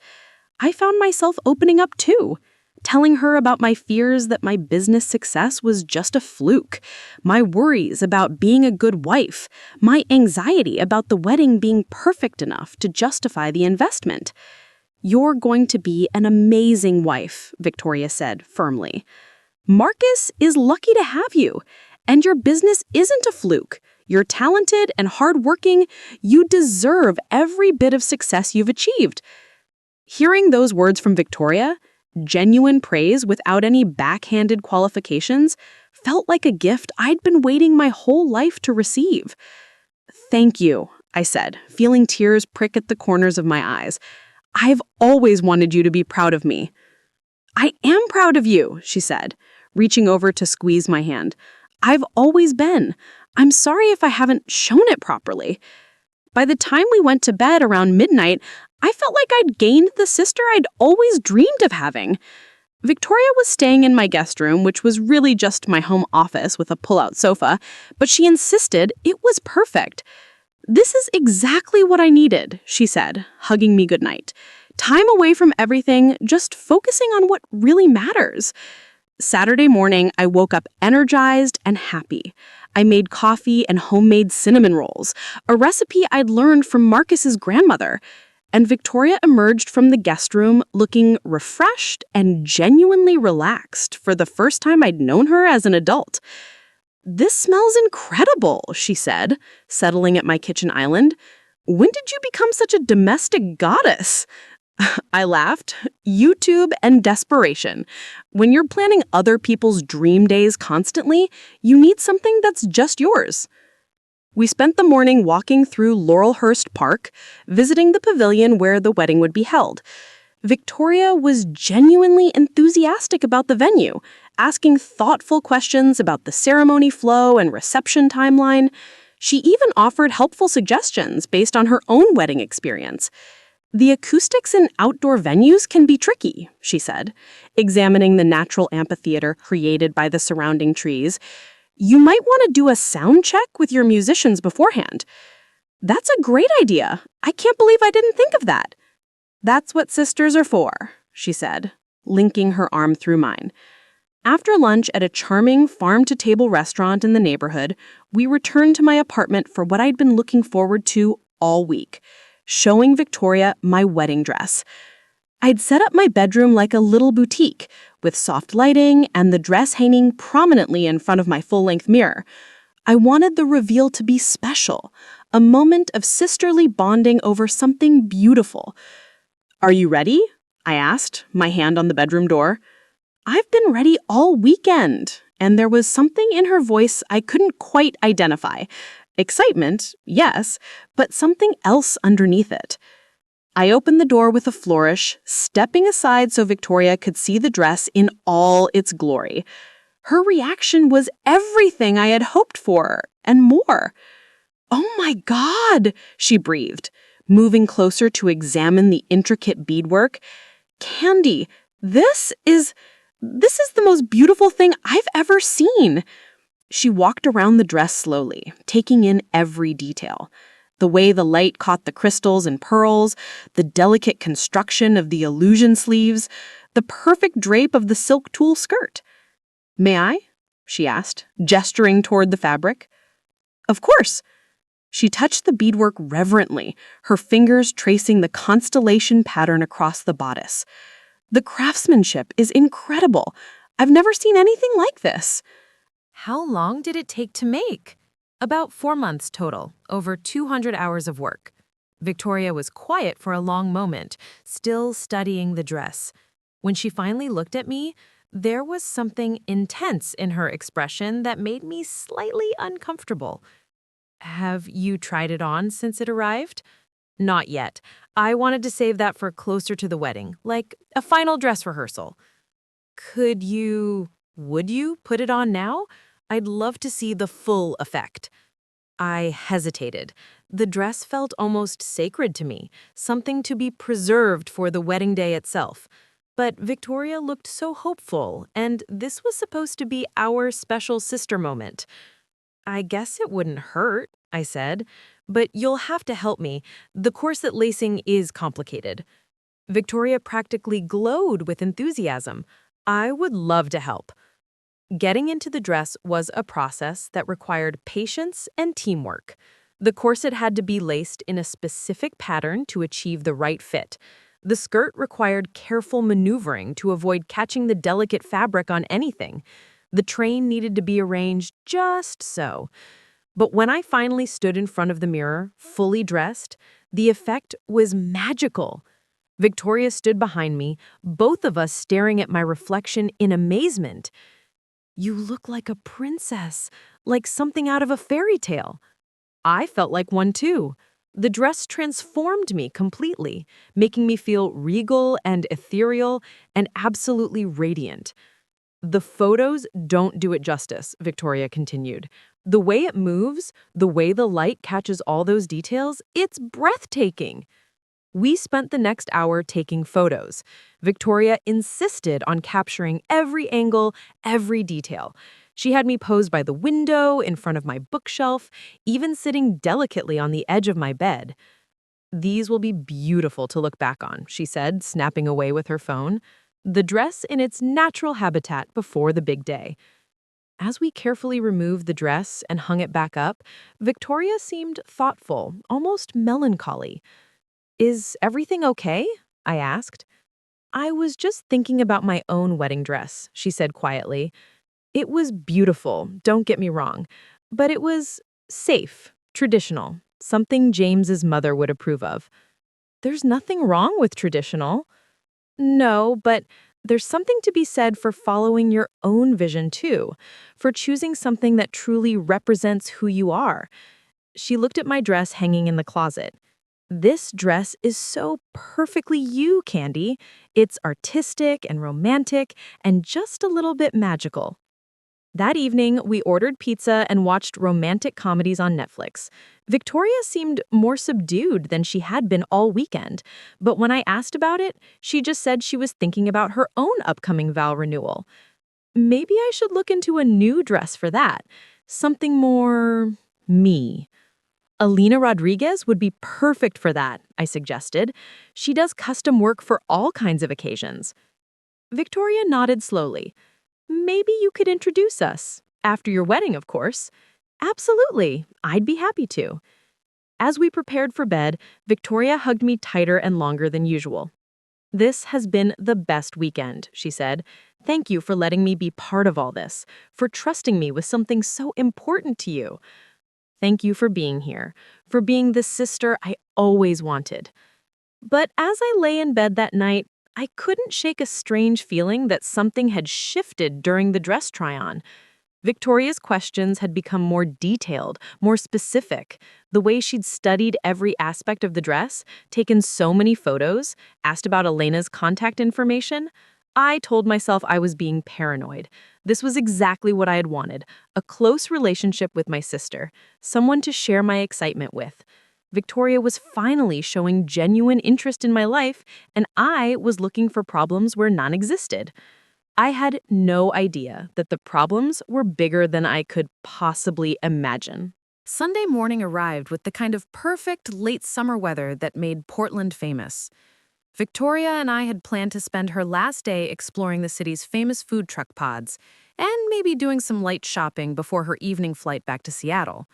I found myself opening up too, telling her about my fears that my business success was just a fluke, my worries about being a good wife, my anxiety about the wedding being perfect enough to justify the investment. "You're going to be an amazing wife," Victoria said firmly. "Marcus is lucky to have you, and your business isn't a fluke. You're talented and hardworking. You deserve every bit of success you've achieved." Hearing those words from Victoria, genuine praise without any backhanded qualifications, felt like a gift I'd been waiting my whole life to receive. "Thank you," I said, feeling tears prick at the corners of my eyes. "I've always wanted you to be proud of me." "I am proud of you," she said, reaching over to squeeze my hand. "I've always been. I'm sorry if I haven't shown it properly." By the time we went to bed around midnight, I felt like I'd gained the sister I'd always dreamed of having. Victoria was staying in my guest room, which was really just my home office with a pull-out sofa, but she insisted it was perfect. "This is exactly what I needed," she said, hugging me goodnight. "Time away from everything, just focusing on what really matters." Saturday morning, I woke up energized and happy. I made coffee and homemade cinnamon rolls, a recipe I'd learned from Marcus's grandmother. And Victoria emerged from the guest room looking refreshed and genuinely relaxed for the first time I'd known her as an adult. "This smells incredible," she said, settling at my kitchen island. "When did you become such a domestic goddess?" I laughed. YouTube and desperation. When you're planning other people's dream days constantly, you need something that's just yours. We spent the morning walking through Laurelhurst Park, visiting the pavilion where the wedding would be held. Victoria was genuinely enthusiastic about the venue, asking thoughtful questions about the ceremony flow and reception timeline. She even offered helpful suggestions based on her own wedding experience. "The acoustics in outdoor venues can be tricky," she said, examining the natural amphitheater created by the surrounding trees. "You might want to do a sound check with your musicians beforehand." "That's a great idea. I can't believe I didn't think of that." "That's what sisters are for," she said, linking her arm through mine. After lunch at a charming farm-to-table restaurant in the neighborhood, we returned to my apartment for what I'd been looking forward to all week, showing Victoria my wedding dress. I'd set up my bedroom like a little boutique, with soft lighting and the dress hanging prominently in front of my full-length mirror. I wanted the reveal to be special, a moment of sisterly bonding over something beautiful. "Are you ready?" I asked, my hand on the bedroom door. "I've been ready all weekend," and there was something in her voice I couldn't quite identify. Excitement, yes, but something else underneath it. I opened the door with a flourish, stepping aside so Victoria could see the dress in all its glory. Her reaction was everything I had hoped for, and more. "Oh my God," she breathed, moving closer to examine the intricate beadwork. "Candy, this is the most beautiful thing I've ever seen." She walked around the dress slowly, taking in every detail. The way the light caught the crystals and pearls, the delicate construction of the illusion sleeves, the perfect drape of the silk tulle skirt. "May I?" she asked, gesturing toward the fabric. "Of course." She touched the beadwork reverently, her fingers tracing the constellation pattern across the bodice. The craftsmanship is incredible. I've never seen anything like this. How long did it take to make? About 4 months total, over 200 hours of work. Victoria was quiet for a long moment, still studying the dress. When she finally looked at me, there was something intense in her expression that made me slightly uncomfortable. Have you tried it on since it arrived? Not yet. I wanted to save that for closer to the wedding, like a final dress rehearsal. Would you put it on now? I'd love to see the full effect. I hesitated. The dress felt almost sacred to me, something to be preserved for the wedding day itself. But Victoria looked so hopeful, and this was supposed to be our special sister moment. I guess it wouldn't hurt, I said, but you'll have to help me. The corset lacing is complicated. Victoria practically glowed with enthusiasm. I would love to help. Getting into the dress was a process that required patience and teamwork. The corset had to be laced in a specific pattern to achieve the right fit. The skirt required careful maneuvering to avoid catching the delicate fabric on anything. The train needed to be arranged just so. But when I finally stood in front of the mirror, fully dressed, the effect was magical. Victoria stood behind me, both of us staring at my reflection in amazement. You look like a princess, like something out of a fairy tale. I felt like one too. The dress transformed me completely, making me feel regal and ethereal and absolutely radiant. The photos don't do it justice, Victoria continued. The way it moves, the way the light catches all those details, it's breathtaking. We spent the next hour taking photos. Victoria insisted on capturing every angle, every detail. She had me pose by the window, in front of my bookshelf, even sitting delicately on the edge of my bed. These will be beautiful to look back on, she said, snapping away with her phone. The dress in its natural habitat before the big day. As we carefully removed the dress and hung it back up, Victoria seemed thoughtful, almost melancholy. Is everything okay? I asked. I was just thinking about my own wedding dress, she said quietly. It was beautiful, don't get me wrong, but it was safe, traditional, something James's mother would approve of. There's nothing wrong with traditional. No, but there's something to be said for following your own vision too, for choosing something that truly represents who you are. She looked at my dress hanging in the closet. This dress is so perfectly you, Candy. It's artistic and romantic and just a little bit magical. That evening, we ordered pizza and watched romantic comedies on Netflix. Victoria seemed more subdued than she had been all weekend, but when I asked about it, she just said she was thinking about her own upcoming vow renewal. Maybe I should look into a new dress for that. Something more me. Alina Rodriguez would be perfect for that, I suggested. She does custom work for all kinds of occasions. Victoria nodded slowly. Maybe you could introduce us. After your wedding, of course. Absolutely, I'd be happy to. As we prepared for bed, Victoria hugged me tighter and longer than usual. This has been the best weekend, she said. Thank you for letting me be part of all this, for trusting me with something so important to you. Thank you for being here, for being the sister I always wanted. But as I lay in bed that night, I couldn't shake a strange feeling that something had shifted during the dress try-on. Victoria's questions had become more detailed, more specific. The way she'd studied every aspect of the dress, taken so many photos, asked about Elena's contact information. I told myself I was being paranoid. This was exactly what I had wanted, a close relationship with my sister, someone to share my excitement with. Victoria was finally showing genuine interest in my life, and I was looking for problems where none existed. I had no idea that the problems were bigger than I could possibly imagine. Sunday morning arrived with the kind of perfect late summer weather that made Portland famous. Victoria and I had planned to spend her last day exploring the city's famous food truck pods and maybe doing some light shopping before her evening flight back to Seattle.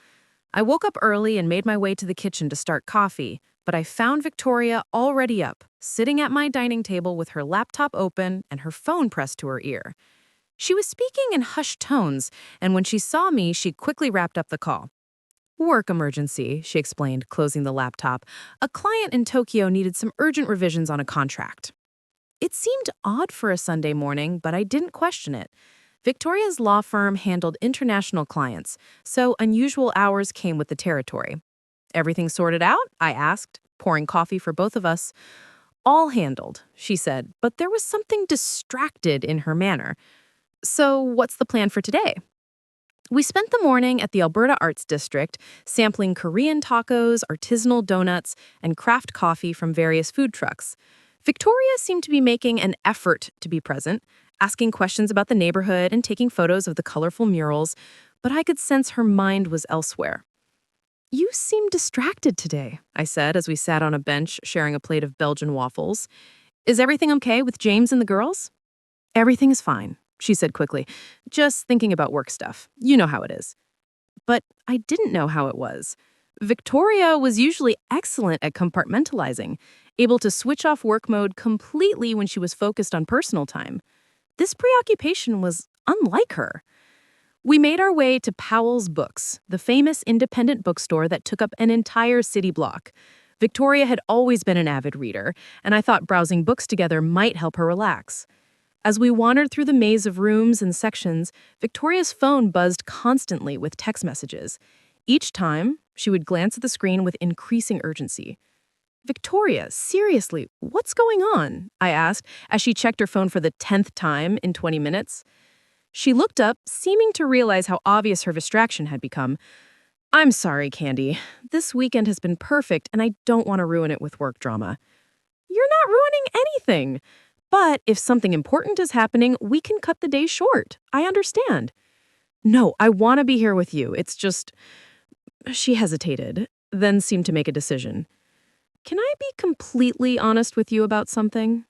I woke up early and made my way to the kitchen to start coffee, but I found Victoria already up, sitting at my dining table with her laptop open and her phone pressed to her ear. She was speaking in hushed tones, and when she saw me, she quickly wrapped up the call. Work emergency, she explained, closing the laptop. A client in Tokyo needed some urgent revisions on a contract. It seemed odd for a Sunday morning, but I didn't question it. Victoria's law firm handled international clients, so unusual hours came with the territory. Everything sorted out? I asked, pouring coffee for both of us. All handled, she said, but there was something distracted in her manner. So, what's the plan for today? We spent the morning at the Alberta Arts District, sampling Korean tacos, artisanal donuts, and craft coffee from various food trucks. Victoria seemed to be making an effort to be present, asking questions about the neighborhood and taking photos of the colorful murals, but I could sense her mind was elsewhere. You seem distracted today, I said as we sat on a bench sharing a plate of Belgian waffles. Is everything okay with James and the girls? Everything is fine, she said quickly. Just thinking about work stuff. You know how it is. But I didn't know how it was. Victoria was usually excellent at compartmentalizing, able to switch off work mode completely when she was focused on personal time. This preoccupation was unlike her. We made our way to Powell's Books, the famous independent bookstore that took up an entire city block. Victoria had always been an avid reader, and I thought browsing books together might help her relax. As we wandered through the maze of rooms and sections, Victoria's phone buzzed constantly with text messages. Each time, she would glance at the screen with increasing urgency. Victoria, seriously, what's going on? I asked as she checked her phone for the 10th time in 20 minutes. She looked up, seeming to realize how obvious her distraction had become. I'm sorry, Candy. This weekend has been perfect, and I don't want to ruin it with work drama. You're not ruining anything. But if something important is happening, we can cut the day short. I understand. No, I want to be here with you. It's just... She hesitated, then seemed to make a decision. Can I be completely honest with you about something?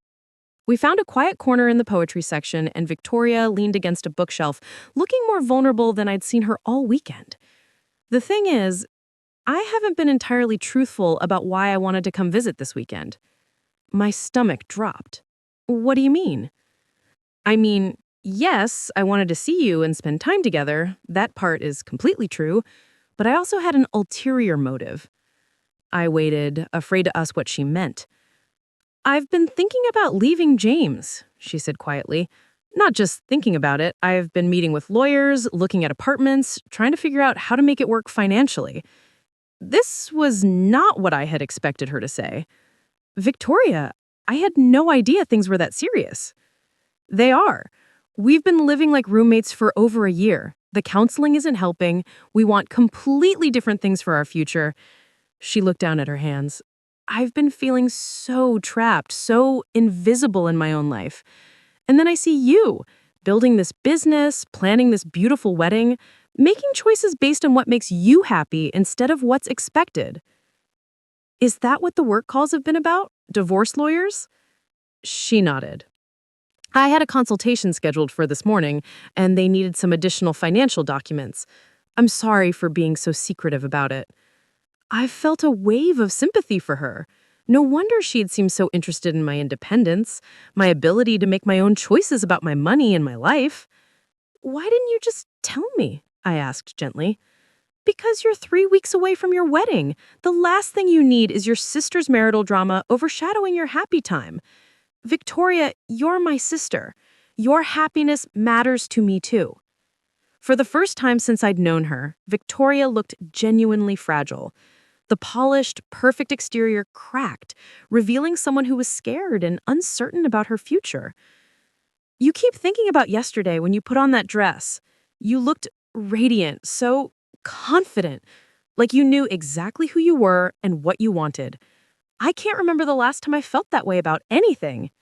We found a quiet corner in the poetry section, and Victoria leaned against a bookshelf, looking more vulnerable than I'd seen her all weekend. The thing is, I haven't been entirely truthful about why I wanted to come visit this weekend. My stomach dropped. What do you mean? I mean, yes, I wanted to see you and spend time together. That part is completely true. But I also had an ulterior motive. I waited, afraid to ask what she meant. I've been thinking about leaving James, she said quietly. Not just thinking about it. I've been meeting with lawyers, looking at apartments, trying to figure out how to make it work financially. This was not what I had expected her to say. Victoria, I had no idea things were that serious. They are. We've been living like roommates for over a year. The counseling isn't helping. We want completely different things for our future. She looked down at her hands. I've been feeling so trapped, so invisible in my own life. And then I see you, building this business, planning this beautiful wedding, making choices based on what makes you happy instead of what's expected. Is that what the work calls have been about? Divorce lawyers? She nodded. I had a consultation scheduled for this morning, and they needed some additional financial documents. I'm sorry for being so secretive about it. I felt a wave of sympathy for her. No wonder she'd seemed so interested in my independence, my ability to make my own choices about my money and my life. Why didn't you just tell me? I asked gently. Because you're 3 weeks away from your wedding. The last thing you need is your sister's marital drama overshadowing your happy time. Victoria, you're my sister. Your happiness matters to me too. For the first time since I'd known her, Victoria looked genuinely fragile. The polished, perfect exterior cracked, revealing someone who was scared and uncertain about her future. You keep thinking about yesterday when you put on that dress. You looked radiant, so confident, like you knew exactly who you were and what you wanted. I can't remember the last time I felt that way about anything.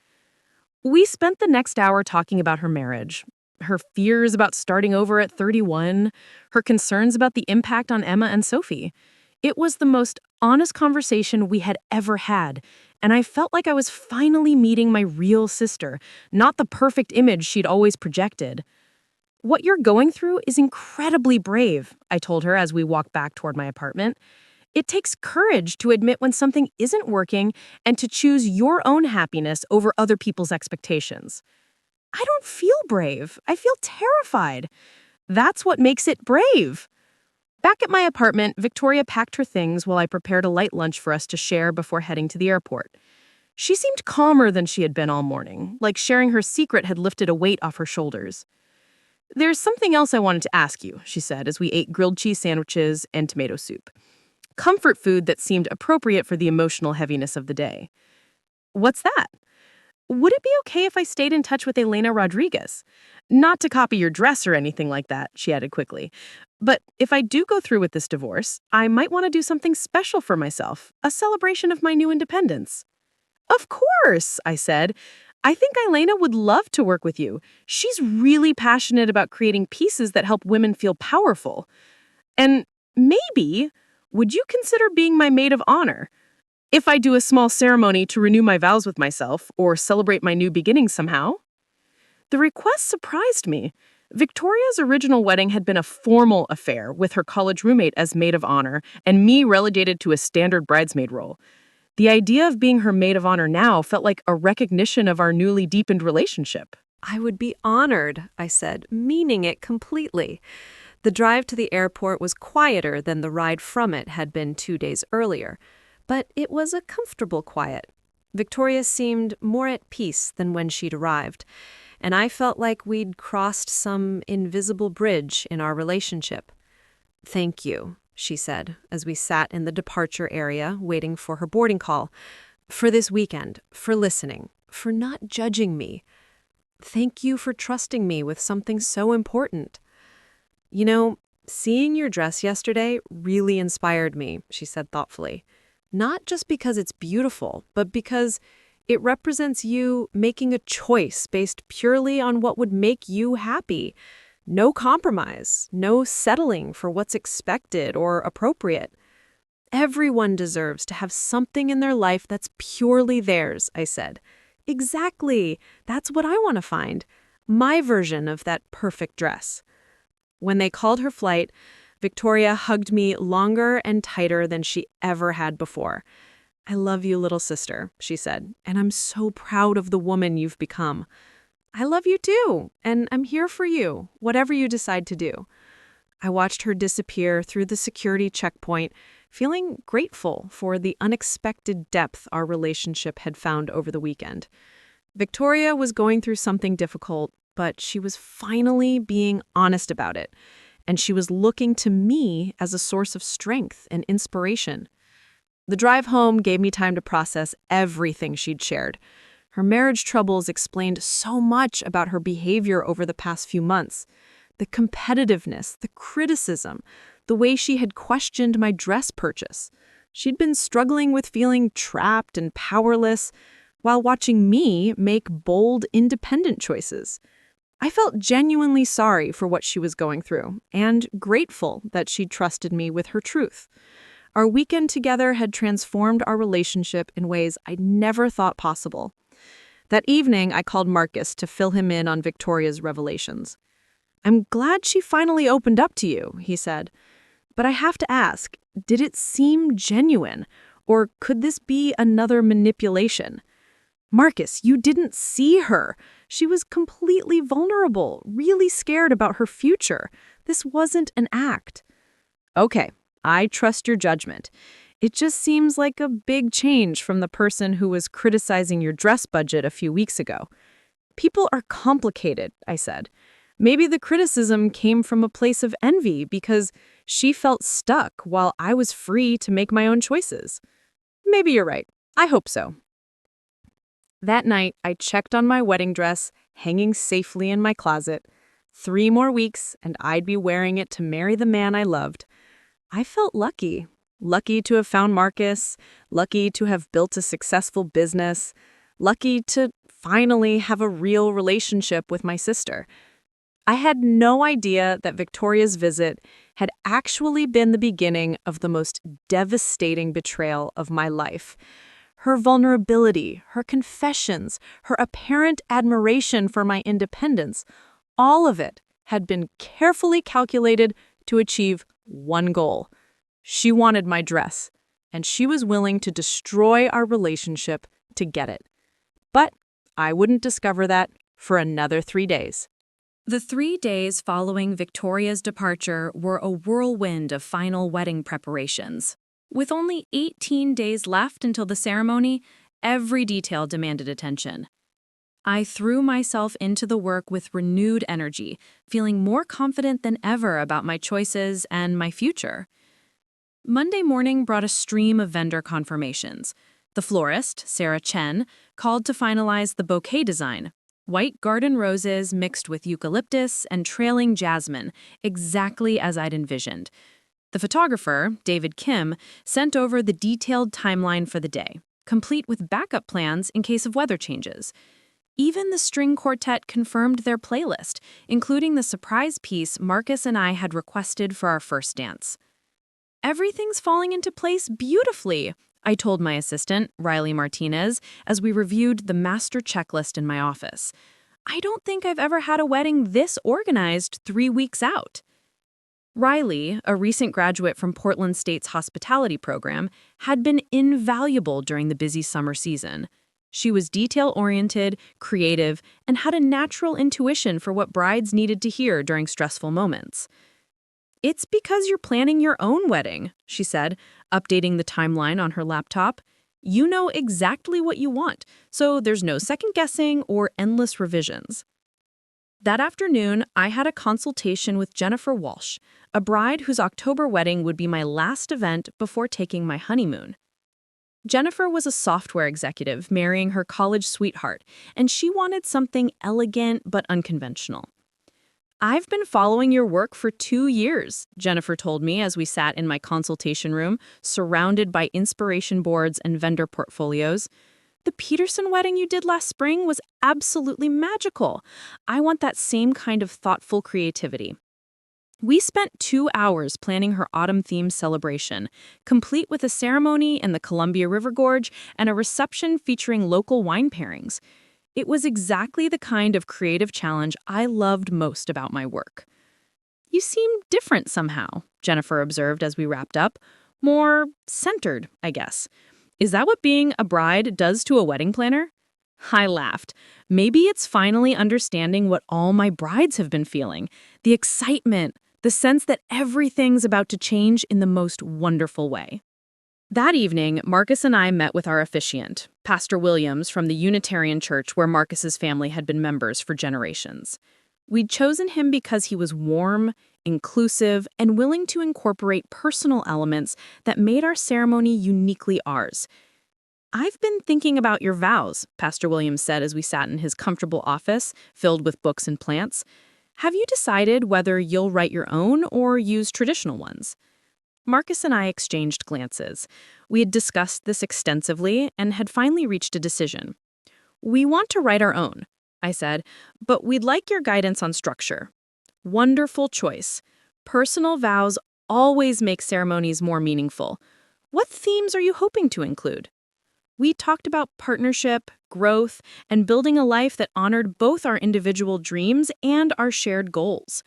We spent the next hour talking about her marriage, her fears about starting over at 31, her concerns about the impact on Emma and Sophie. It was the most honest conversation we had ever had, and I felt like I was finally meeting my real sister, not the perfect image she'd always projected. What you're going through is incredibly brave, I told her as we walked back toward my apartment. It takes courage to admit when something isn't working and to choose your own happiness over other people's expectations. I don't feel brave. I feel terrified. That's what makes it brave. Back at my apartment, Victoria packed her things while I prepared a light lunch for us to share before heading to the airport. She seemed calmer than she had been all morning, like sharing her secret had lifted a weight off her shoulders. "There's something else I wanted to ask you," she said as we ate grilled cheese sandwiches and tomato soup. Comfort food that seemed appropriate for the emotional heaviness of the day. "What's that?" "Would it be okay if I stayed in touch with Elena Rodriguez? Not to copy your dress or anything like that," she added quickly. "But if I do go through with this divorce, I might want to do something special for myself, a celebration of my new independence." "Of course," I said. "I think Elena would love to work with you. She's really passionate about creating pieces that help women feel powerful. And maybe, would you consider being my maid of honor? If I do a small ceremony to renew my vows with myself or celebrate my new beginnings somehow?" The request surprised me. Victoria's original wedding had been a formal affair with her college roommate as maid of honor and me relegated to a standard bridesmaid role. The idea of being her maid of honor now felt like a recognition of our newly deepened relationship. "I would be honored," I said, meaning it completely. The drive to the airport was quieter than the ride from it had been 2 days earlier, but it was a comfortable quiet. Victoria seemed more at peace than when she'd arrived, and I felt like we'd crossed some invisible bridge in our relationship. "Thank you," she said, as we sat in the departure area waiting for her boarding call, "for this weekend, for listening, for not judging me. Thank you for trusting me with something so important. You know, seeing your dress yesterday really inspired me," she said thoughtfully. "Not just because it's beautiful, but because it represents you making a choice based purely on what would make you happy. No compromise, no settling for what's expected or appropriate. Everyone deserves to have something in their life that's purely theirs," I said. "Exactly. That's what I want to find. My version of that perfect dress." When they called her flight, Victoria hugged me longer and tighter than she ever had before. "I love you, little sister," she said, "and I'm so proud of the woman you've become." "I love you too, and I'm here for you, whatever you decide to do." I watched her disappear through the security checkpoint, feeling grateful for the unexpected depth our relationship had found over the weekend. Victoria was going through something difficult, but she was finally being honest about it, and she was looking to me as a source of strength and inspiration. The drive home gave me time to process everything she'd shared. Her marriage troubles explained so much about her behavior over the past few months. The competitiveness, the criticism, the way she had questioned my dress purchase. She'd been struggling with feeling trapped and powerless while watching me make bold, independent choices. I felt genuinely sorry for what she was going through and grateful that she'd trusted me with her truth. Our weekend together had transformed our relationship in ways I'd never thought possible. That evening, I called Marcus to fill him in on Victoria's revelations. "I'm glad she finally opened up to you," he said. "But I have to ask, did it seem genuine? Or could this be another manipulation?" "Marcus, you didn't see her. She was completely vulnerable, really scared about her future. This wasn't an act." "Okay, I trust your judgment. It just seems like a big change from the person who was criticizing your dress budget a few weeks ago." "People are complicated," I said. "Maybe the criticism came from a place of envy because she felt stuck while I was free to make my own choices." "Maybe you're right. I hope so." That night, I checked on my wedding dress, hanging safely in my closet. 3 more weeks, and I'd be wearing it to marry the man I loved. I felt lucky. Lucky to have found Marcus, lucky to have built a successful business, lucky to finally have a real relationship with my sister. I had no idea that Victoria's visit had actually been the beginning of the most devastating betrayal of my life. Her vulnerability, her confessions, her apparent admiration for my independence, all of it had been carefully calculated to achieve one goal. She wanted my dress, and she was willing to destroy our relationship to get it. But I wouldn't discover that for another 3 days. The 3 days following Victoria's departure were a whirlwind of final wedding preparations. With only 18 days left until the ceremony, every detail demanded attention. I threw myself into the work with renewed energy, feeling more confident than ever about my choices and my future. Monday morning brought a stream of vendor confirmations. The florist, Sarah Chen, called to finalize the bouquet design. White garden roses mixed with eucalyptus and trailing jasmine, exactly as I'd envisioned. The photographer, David Kim, sent over the detailed timeline for the day, complete with backup plans in case of weather changes. Even the string quartet confirmed their playlist, including the surprise piece Marcus and I had requested for our first dance. "Everything's falling into place beautifully," I told my assistant, Riley Martinez, as we reviewed the master checklist in my office. "I don't think I've ever had a wedding this organized 3 weeks out." Riley, a recent graduate from Portland State's hospitality program, had been invaluable during the busy summer season. She was detail-oriented, creative, and had a natural intuition for what brides needed to hear during stressful moments. "It's because you're planning your own wedding," she said, updating the timeline on her laptop. "You know exactly what you want, so there's no second-guessing or endless revisions." That afternoon, I had a consultation with Jennifer Walsh, a bride whose October wedding would be my last event before taking my honeymoon. Jennifer was a software executive marrying her college sweetheart, and she wanted something elegant but unconventional. "I've been following your work for 2 years, Jennifer told me as we sat in my consultation room, surrounded by inspiration boards and vendor portfolios. "The Peterson wedding you did last spring was absolutely magical. I want that same kind of thoughtful creativity." We spent 2 hours planning her autumn-themed celebration, complete with a ceremony in the Columbia River Gorge and a reception featuring local wine pairings. It was exactly the kind of creative challenge I loved most about my work. "You seem different somehow," Jennifer observed as we wrapped up. "More centered, I guess. Is that what being a bride does to a wedding planner?" I laughed. Maybe it's finally understanding what all my brides have been feeling. The excitement, the sense that everything's about to change in the most wonderful way. That evening, Marcus and I met with our officiant, Pastor Williams from the Unitarian Church where Marcus's family had been members for generations. We'd chosen him because he was warm, inclusive, and willing to incorporate personal elements that made our ceremony uniquely ours. "I've been thinking about your vows," Pastor Williams said as we sat in his comfortable office, filled with books and plants. "Have you decided whether you'll write your own or use traditional ones?" Marcus and I exchanged glances. We had discussed this extensively and had finally reached a decision. "We want to write our own," I said, "but we'd like your guidance on structure." Wonderful choice. Personal vows always make ceremonies more meaningful. What themes are you hoping to include? We talked about partnership, growth, and building a life that honored both our individual dreams and our shared goals.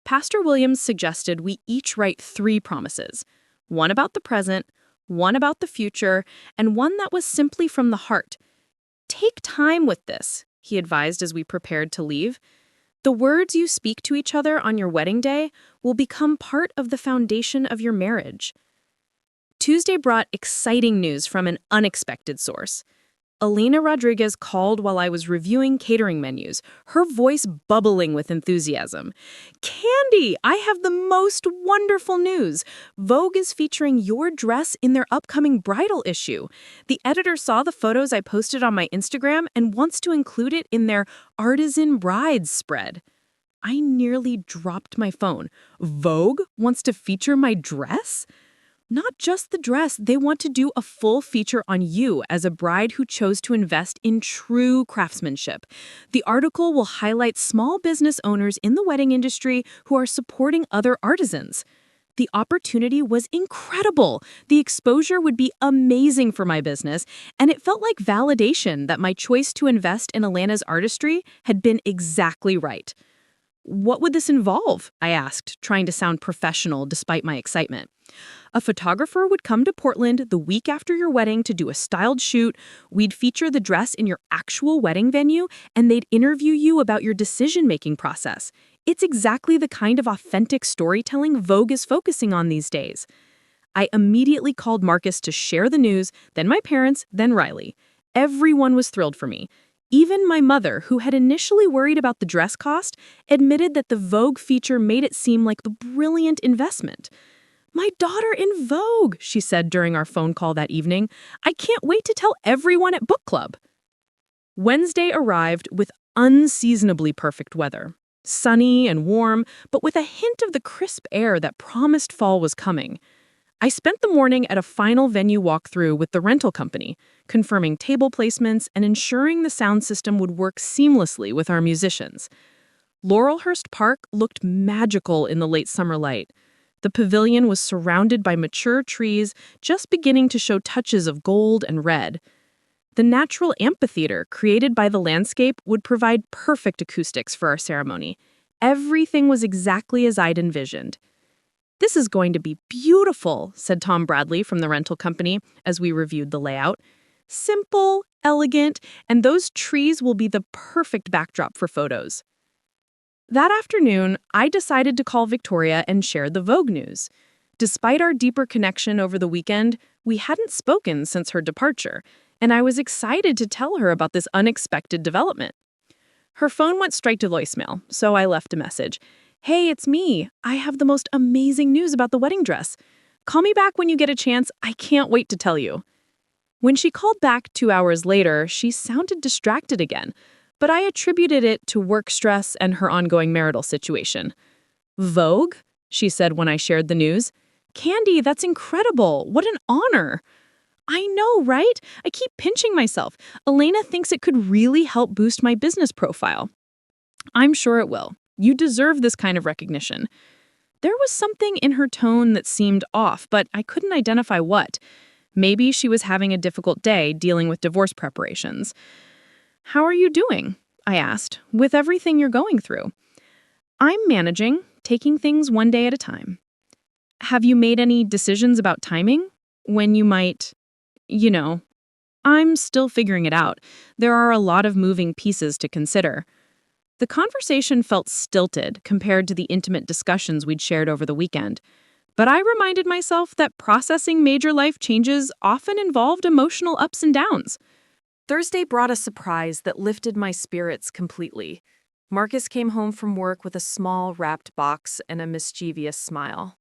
Pastor Williams suggested we each write 3 promises, one about the present, one about the future, and one that was simply from the heart. "Take time with this," he advised as we prepared to leave. "The words you speak to each other on your wedding day will become part of the foundation of your marriage." Tuesday brought exciting news from an unexpected source. Elena Rodriguez called while I was reviewing catering menus, her voice bubbling with enthusiasm. "Candy, I have the most wonderful news. Vogue is featuring your dress in their upcoming bridal issue. The editor saw the photos I posted on my Instagram and wants to include it in their Artisan Brides spread." I nearly dropped my phone. Vogue wants to feature my dress? Not just the dress, they want to do a full feature on you as a bride who chose to invest in true craftsmanship. The article will highlight small business owners in the wedding industry who are supporting other artisans. The opportunity was incredible. The exposure would be amazing for my business, and it felt like validation that my choice to invest in Alana's artistry had been exactly right. What would this involve? I asked, trying to sound professional despite my excitement. A photographer would come to Portland the week after your wedding to do a styled shoot. We'd feature the dress in your actual wedding venue, and they'd interview you about your decision-making process. It's exactly the kind of authentic storytelling Vogue is focusing on these days. I immediately called Marcus to share the news, then my parents, then Riley. Everyone was thrilled for me. Even my mother, who had initially worried about the dress cost, admitted that the Vogue feature made it seem like a brilliant investment. "My daughter in Vogue," she said during our phone call that evening. "I can't wait to tell everyone at book club." Wednesday arrived with unseasonably perfect weather. Sunny and warm, but with a hint of the crisp air that promised fall was coming. I spent the morning at a final venue walkthrough with the rental company, confirming table placements and ensuring the sound system would work seamlessly with our musicians. Laurelhurst Park looked magical in the late summer light. The pavilion was surrounded by mature trees, just beginning to show touches of gold and red. The natural amphitheater created by the landscape would provide perfect acoustics for our ceremony. Everything was exactly as I'd envisioned. "This is going to be beautiful," said Tom Bradley from the rental company as we reviewed the layout. "Simple, elegant, and those trees will be the perfect backdrop for photos." That afternoon, I decided to call Victoria and share the Vogue news. Despite our deeper connection over the weekend, we hadn't spoken since her departure, and I was excited to tell her about this unexpected development. Her phone went straight to voicemail, so I left a message. "Hey, it's me. I have the most amazing news about the wedding dress. Call me back when you get a chance. I can't wait to tell you." When she called back 2 hours later, she sounded distracted again, but I attributed it to work stress and her ongoing marital situation. "Vogue?" she said when I shared the news. "Candy, that's incredible. What an honor." "I know, right? I keep pinching myself. Elena thinks it could really help boost my business profile." "I'm sure it will. You deserve this kind of recognition." There was something in her tone that seemed off, but I couldn't identify what. Maybe she was having a difficult day dealing with divorce preparations. "How are you doing?" I asked, "with everything you're going through?" "I'm managing, taking things one day at a time." "Have you made any decisions about timing? When you might, you know?" "I'm still figuring it out. There are a lot of moving pieces to consider." The conversation felt stilted compared to the intimate discussions we'd shared over the weekend. But I reminded myself that processing major life changes often involved emotional ups and downs. Thursday brought a surprise that lifted my spirits completely. Marcus came home from work with a small wrapped box and a mischievous smile.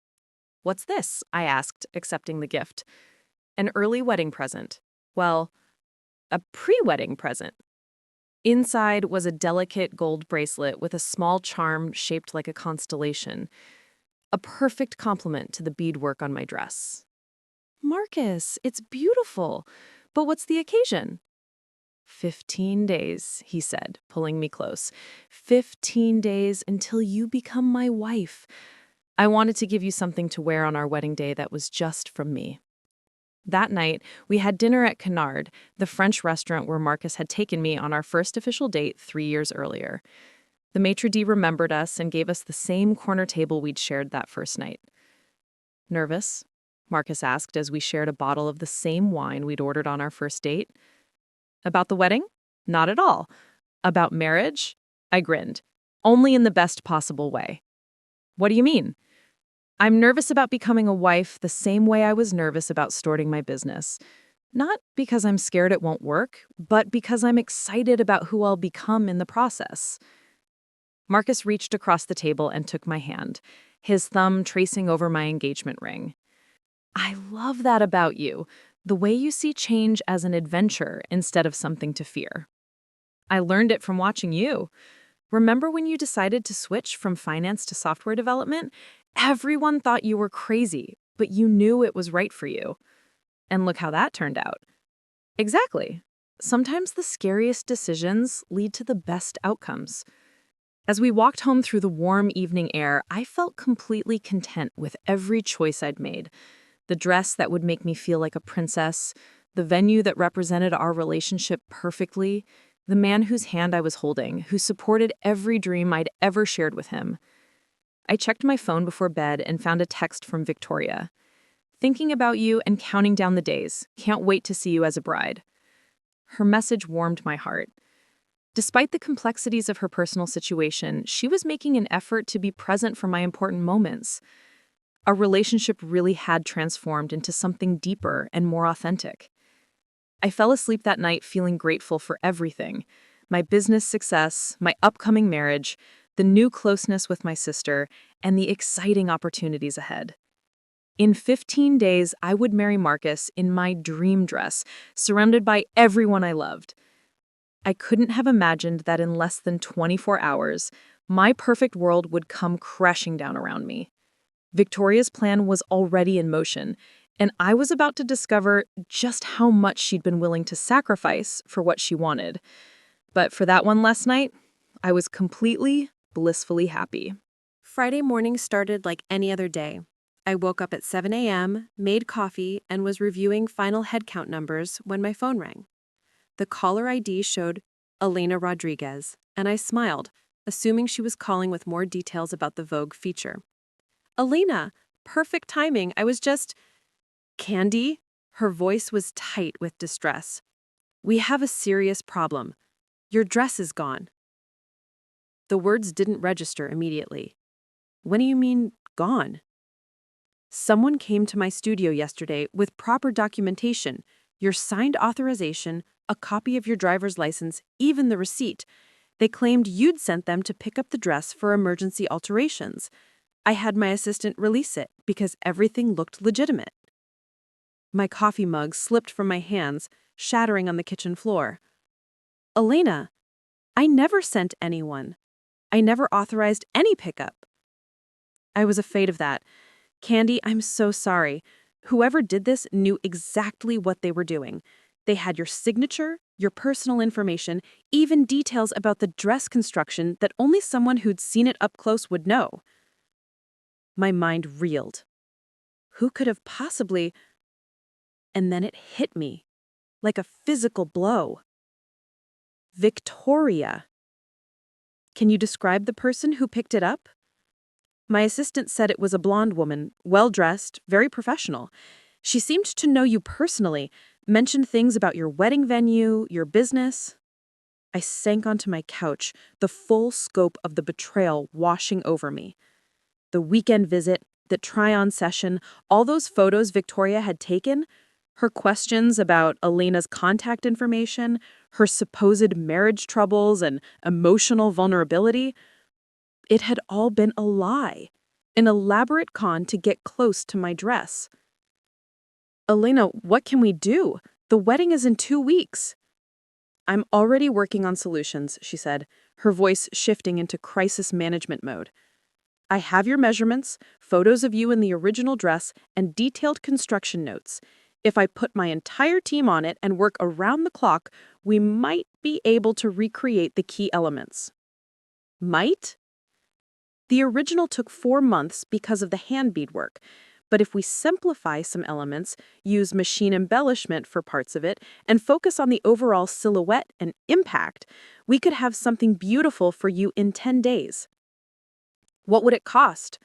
"What's this?" I asked, accepting the gift. "An early wedding present. Well, a pre-wedding present." Inside was a delicate gold bracelet with a small charm shaped like a constellation, a perfect complement to the beadwork on my dress. "Marcus, it's beautiful. But what's the occasion?" 15 days, he said, pulling me close. 15 days until you become my wife. I wanted to give you something to wear on our wedding day that was just from me." That night, we had dinner at Canard, the French restaurant where Marcus had taken me on our first official date 3 years earlier. The maitre d' remembered us and gave us the same corner table we'd shared that first night. "Nervous?" Marcus asked as we shared a bottle of the same wine we'd ordered on our first date. "About the wedding? Not at all. About marriage?" I grinned. "Only in the best possible way." "What do you mean?" "I'm nervous about becoming a wife the same way I was nervous about starting my business. Not because I'm scared it won't work, but because I'm excited about who I'll become in the process." Marcus reached across the table and took my hand, his thumb tracing over my engagement ring. "I love that about you, the way you see change as an adventure instead of something to fear." "I learned it from watching you. Remember when you decided to switch from finance to software development? Everyone thought you were crazy, but you knew it was right for you. And look how that turned out." "Exactly. Sometimes the scariest decisions lead to the best outcomes." As we walked home through the warm evening air, I felt completely content with every choice I'd made. The dress that would make me feel like a princess, the venue that represented our relationship perfectly, the man whose hand I was holding, who supported every dream I'd ever shared with him. I checked my phone before bed and found a text from Victoria. Thinking about you and counting down the days. Can't wait to see you as a bride. Her message warmed my heart. Despite the complexities of her personal situation, she was making an effort to be present for my important moments. Our relationship really had transformed into something deeper and more authentic. I fell asleep that night feeling grateful for everything: my business success, my upcoming marriage, the new closeness with my sister, and the exciting opportunities ahead. In 15 days, I would marry Marcus in my dream dress, surrounded by everyone I loved. I couldn't have imagined that in less than 24 hours, my perfect world would come crashing down around me. Victoria's plan was already in motion, and I was about to discover just how much she'd been willing to sacrifice for what she wanted. But for that one last night, I was completely, blissfully happy. Friday morning started like any other day. I woke up at 7 a.m., made coffee, and was reviewing final headcount numbers when my phone rang. The caller ID showed Elena Rodriguez, and I smiled, assuming she was calling with more details about the Vogue feature. Elena, perfect timing. I was just... Candy? Her voice was tight with distress. We have a serious problem. Your dress is gone. The words didn't register immediately. When do you mean, gone? Someone came to my studio yesterday with proper documentation, your signed authorization, a copy of your driver's license, even the receipt. They claimed you'd sent them to pick up the dress for emergency alterations. I had my assistant release it because everything looked legitimate. My coffee mug slipped from my hands, shattering on the kitchen floor. Elena, I never sent anyone. I never authorized any pickup. I was afraid of that. Candy, I'm so sorry. Whoever did this knew exactly what they were doing. They had your signature, your personal information, even details about the dress construction that only someone who'd seen it up close would know. My mind reeled. Who could have possibly... And then it hit me, like a physical blow. Victoria. Can you describe the person who picked it up? My assistant said it was a blonde woman, well-dressed, very professional. She seemed to know you personally, mentioned things about your wedding venue, your business. I sank onto my couch, the full scope of the betrayal washing over me. The weekend visit, the try-on session, all those photos Victoria had taken, her questions about Elena's contact information, her supposed marriage troubles and emotional vulnerability. It had all been a lie, an elaborate con to get close to my dress. Elena, what can we do? The wedding is in 2 weeks. I'm already working on solutions, she said, her voice shifting into crisis management mode. I have your measurements, photos of you in the original dress, and detailed construction notes. If I put my entire team on it and work around the clock, we might be able to recreate the key elements. Might? The original took 4 months because of the hand beadwork, but if we simplify some elements, use machine embellishment for parts of it, and focus on the overall silhouette and impact, we could have something beautiful for you in 10 days. What would it cost?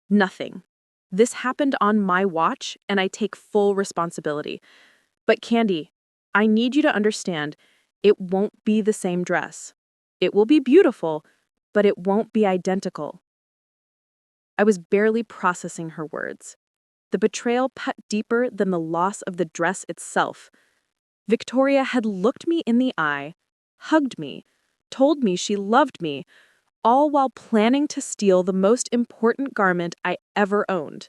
Nothing. This happened on my watch, and I take full responsibility. But Candy, I need you to understand, it won't be the same dress. It will be beautiful, but it won't be identical. I was barely processing her words. The betrayal cut deeper than the loss of the dress itself. Victoria had looked me in the eye, hugged me, told me she loved me, all while planning to steal the most important garment I ever owned.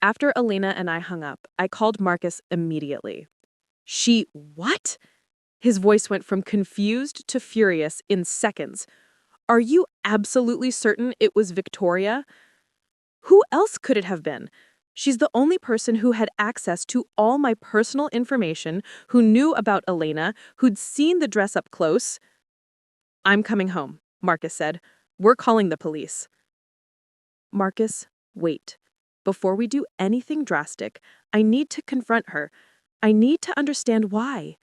After Elena and I hung up, I called Marcus immediately. What? His voice went from confused to furious in seconds. Are you absolutely certain it was Victoria? Who else could it have been? She's the only person who had access to all my personal information, who knew about Elena, who'd seen the dress up close. I'm coming home, Marcus said. We're calling the police. Marcus, wait. Before we do anything drastic, I need to confront her. I need to understand why.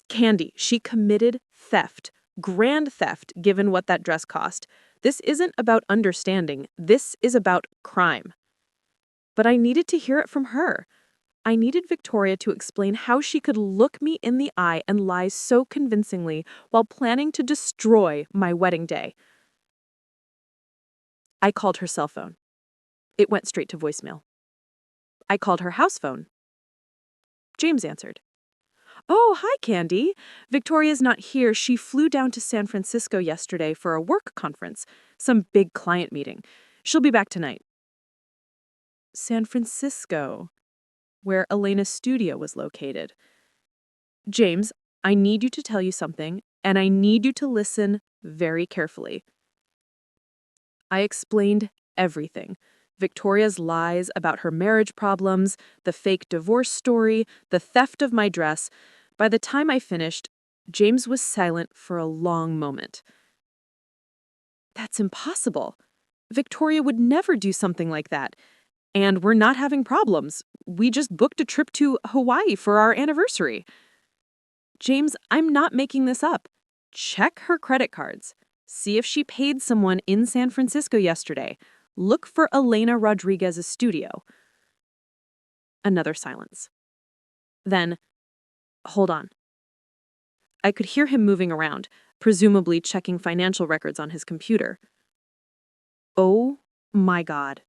Candy, she committed theft. Grand theft, given what that dress cost. This isn't about understanding. This is about crime. But I needed to hear it from her. I needed Victoria to explain how she could look me in the eye and lie so convincingly while planning to destroy my wedding day. I called her cell phone. It went straight to voicemail. I called her house phone. James answered. "Oh, hi, Candy. Victoria's not here. She flew down to San Francisco yesterday for a work conference, some big client meeting. She'll be back tonight." San Francisco, where Elena's studio was located. James, I need you to tell you something, and I need you to listen very carefully. I explained everything. Victoria's lies about her marriage problems, the fake divorce story, the theft of my dress. By the time I finished, James was silent for a long moment. "That's impossible. Victoria would never do something like that. And we're not having problems. We just booked a trip to Hawaii for our anniversary." "James, I'm not making this up. Check her credit cards. See if she paid someone in San Francisco yesterday. Look for Elena Rodriguez's studio." Another silence. Then, "Hold on." I could hear him moving around, presumably checking financial records on his computer. "Oh my God,"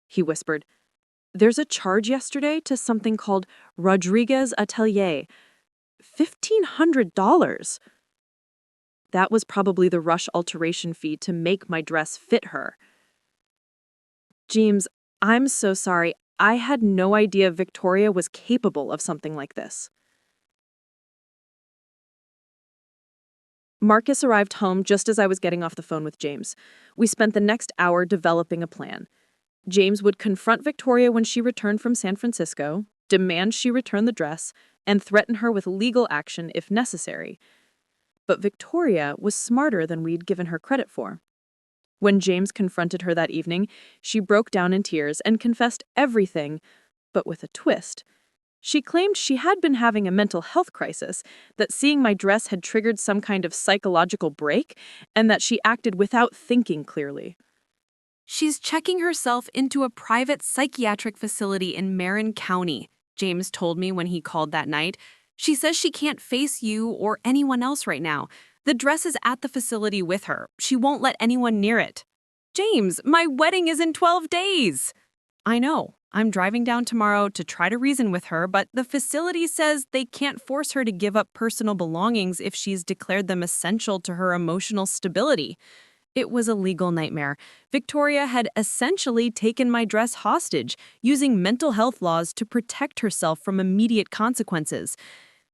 he whispered. "There's a charge yesterday to something called Rodriguez Atelier. $1,500. That was probably the rush alteration fee to make my dress fit her." "James, I'm so sorry. I had no idea Victoria was capable of something like this." Marcus arrived home just as I was getting off the phone with James. We spent the next hour developing a plan. James would confront Victoria when she returned from San Francisco, demand she return the dress, and threaten her with legal action if necessary. But Victoria was smarter than we'd given her credit for. When James confronted her that evening, she broke down in tears and confessed everything, but with a twist. She claimed she had been having a mental health crisis, that seeing my dress had triggered some kind of psychological break, and that she acted without thinking clearly. "She's checking herself into a private psychiatric facility in Marin County," James told me when he called that night. "She says she can't face you or anyone else right now. The dress is at the facility with her. She won't let anyone near it." "James, my wedding is in 12 days. "I know. I'm driving down tomorrow to try to reason with her, but the facility says they can't force her to give up personal belongings if she's declared them essential to her emotional stability." It was a legal nightmare. Victoria had essentially taken my dress hostage, using mental health laws to protect herself from immediate consequences.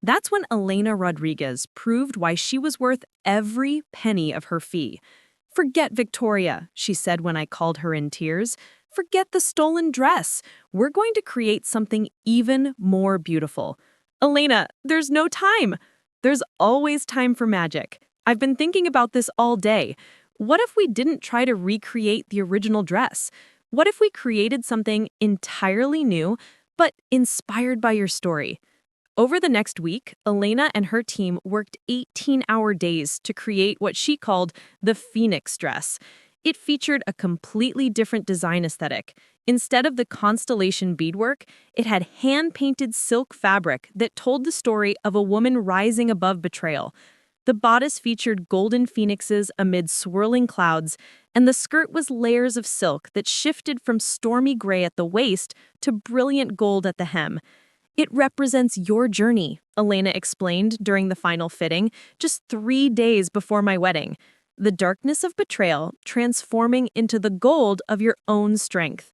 That's when Elena Rodriguez proved why she was worth every penny of her fee. "Forget Victoria," she said when I called her in tears. "Forget the stolen dress. We're going to create something even more beautiful." "Elena, there's no time." "There's always time for magic. I've been thinking about this all day. What if we didn't try to recreate the original dress? What if we created something entirely new, but inspired by your story?" Over the next week, Elena and her team worked 18-hour days to create what she called the Phoenix dress. It featured a completely different design aesthetic. Instead of the constellation beadwork, it had hand-painted silk fabric that told the story of a woman rising above betrayal. The bodice featured golden phoenixes amid swirling clouds, and the skirt was layers of silk that shifted from stormy gray at the waist to brilliant gold at the hem. "It represents your journey," Elena explained during the final fitting, just 3 days before my wedding. "The darkness of betrayal transforming into the gold of your own strength."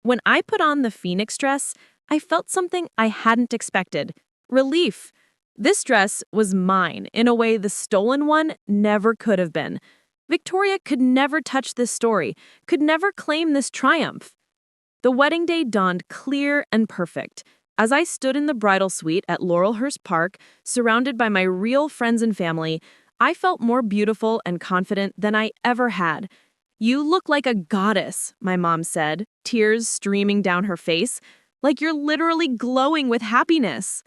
When I put on the Phoenix dress, I felt something I hadn't expected: relief. This dress was mine in a way the stolen one never could have been. Victoria could never touch this story, could never claim this triumph. The wedding day dawned clear and perfect. As I stood in the bridal suite at Laurelhurst Park, surrounded by my real friends and family, I felt more beautiful and confident than I ever had. "You look like a goddess," my mom said, tears streaming down her face, "like you're literally glowing with happiness."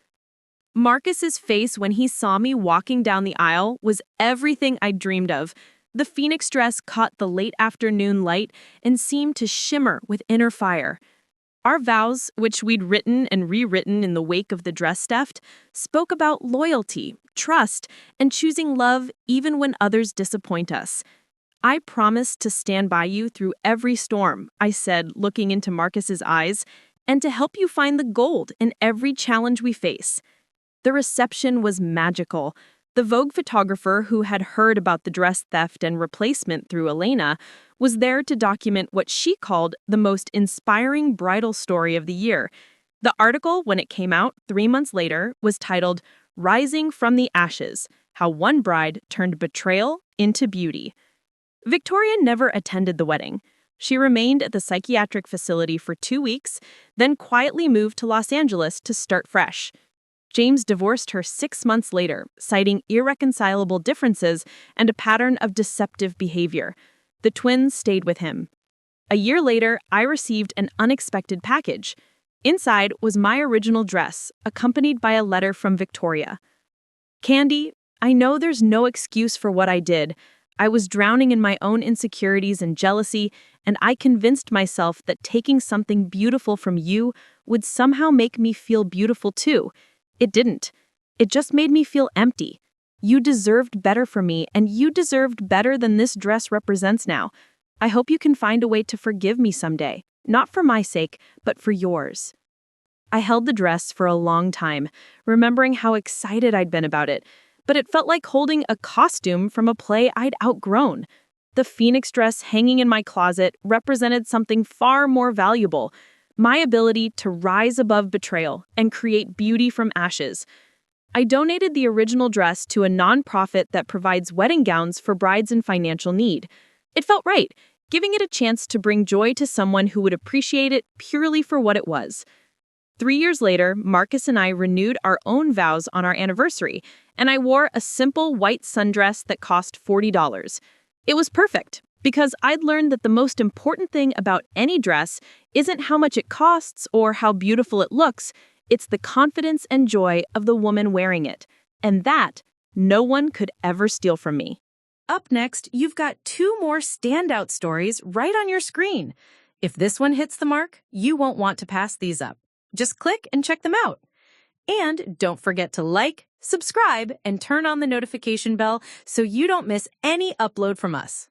Marcus's face when he saw me walking down the aisle was everything I'd dreamed of. The phoenix dress caught the late afternoon light and seemed to shimmer with inner fire. Our vows, which we'd written and rewritten in the wake of the dress theft, spoke about loyalty, trust, and choosing love even when others disappoint us. I promise to stand by you through every storm, I said, looking into Marcus's eyes, and to help you find the gold in every challenge we face. The reception was magical. The Vogue photographer who had heard about the dress theft and replacement through Elena was there to document what she called the most inspiring bridal story of the year. The article, when it came out 3 months later, was titled Rising from the Ashes: How One Bride Turned Betrayal into Beauty. Victoria never attended the wedding. She remained at the psychiatric facility for 2 weeks, then quietly moved to Los Angeles to start fresh. James divorced her 6 months later, citing irreconcilable differences and a pattern of deceptive behavior. The twins stayed with him. A year later, I received an unexpected package. Inside was my original dress, accompanied by a letter from Victoria. Candy, I know there's no excuse for what I did. I was drowning in my own insecurities and jealousy, and I convinced myself that taking something beautiful from you would somehow make me feel beautiful too. It didn't. It just made me feel empty. You deserved better from me, and you deserved better than this dress represents now. I hope you can find a way to forgive me someday, not for my sake, but for yours. I held the dress for a long time, remembering how excited I'd been about it, but it felt like holding a costume from a play I'd outgrown. The phoenix dress hanging in my closet represented something far more valuable: my ability to rise above betrayal and create beauty from ashes. I donated the original dress to a nonprofit that provides wedding gowns for brides in financial need. It felt right, giving it a chance to bring joy to someone who would appreciate it purely for what it was. 3 years later, Marcus and I renewed our own vows on our anniversary, and I wore a simple white sundress that cost $40. It was perfect, because I'd learned that the most important thing about any dress isn't how much it costs or how beautiful it looks, it's the confidence and joy of the woman wearing it. And that, no one could ever steal from me. Up next, you've got 2 more standout stories right on your screen. If this one hits the mark, you won't want to pass these up. Just click and check them out. And don't forget to like, subscribe, and turn on the notification bell so you don't miss any upload from us.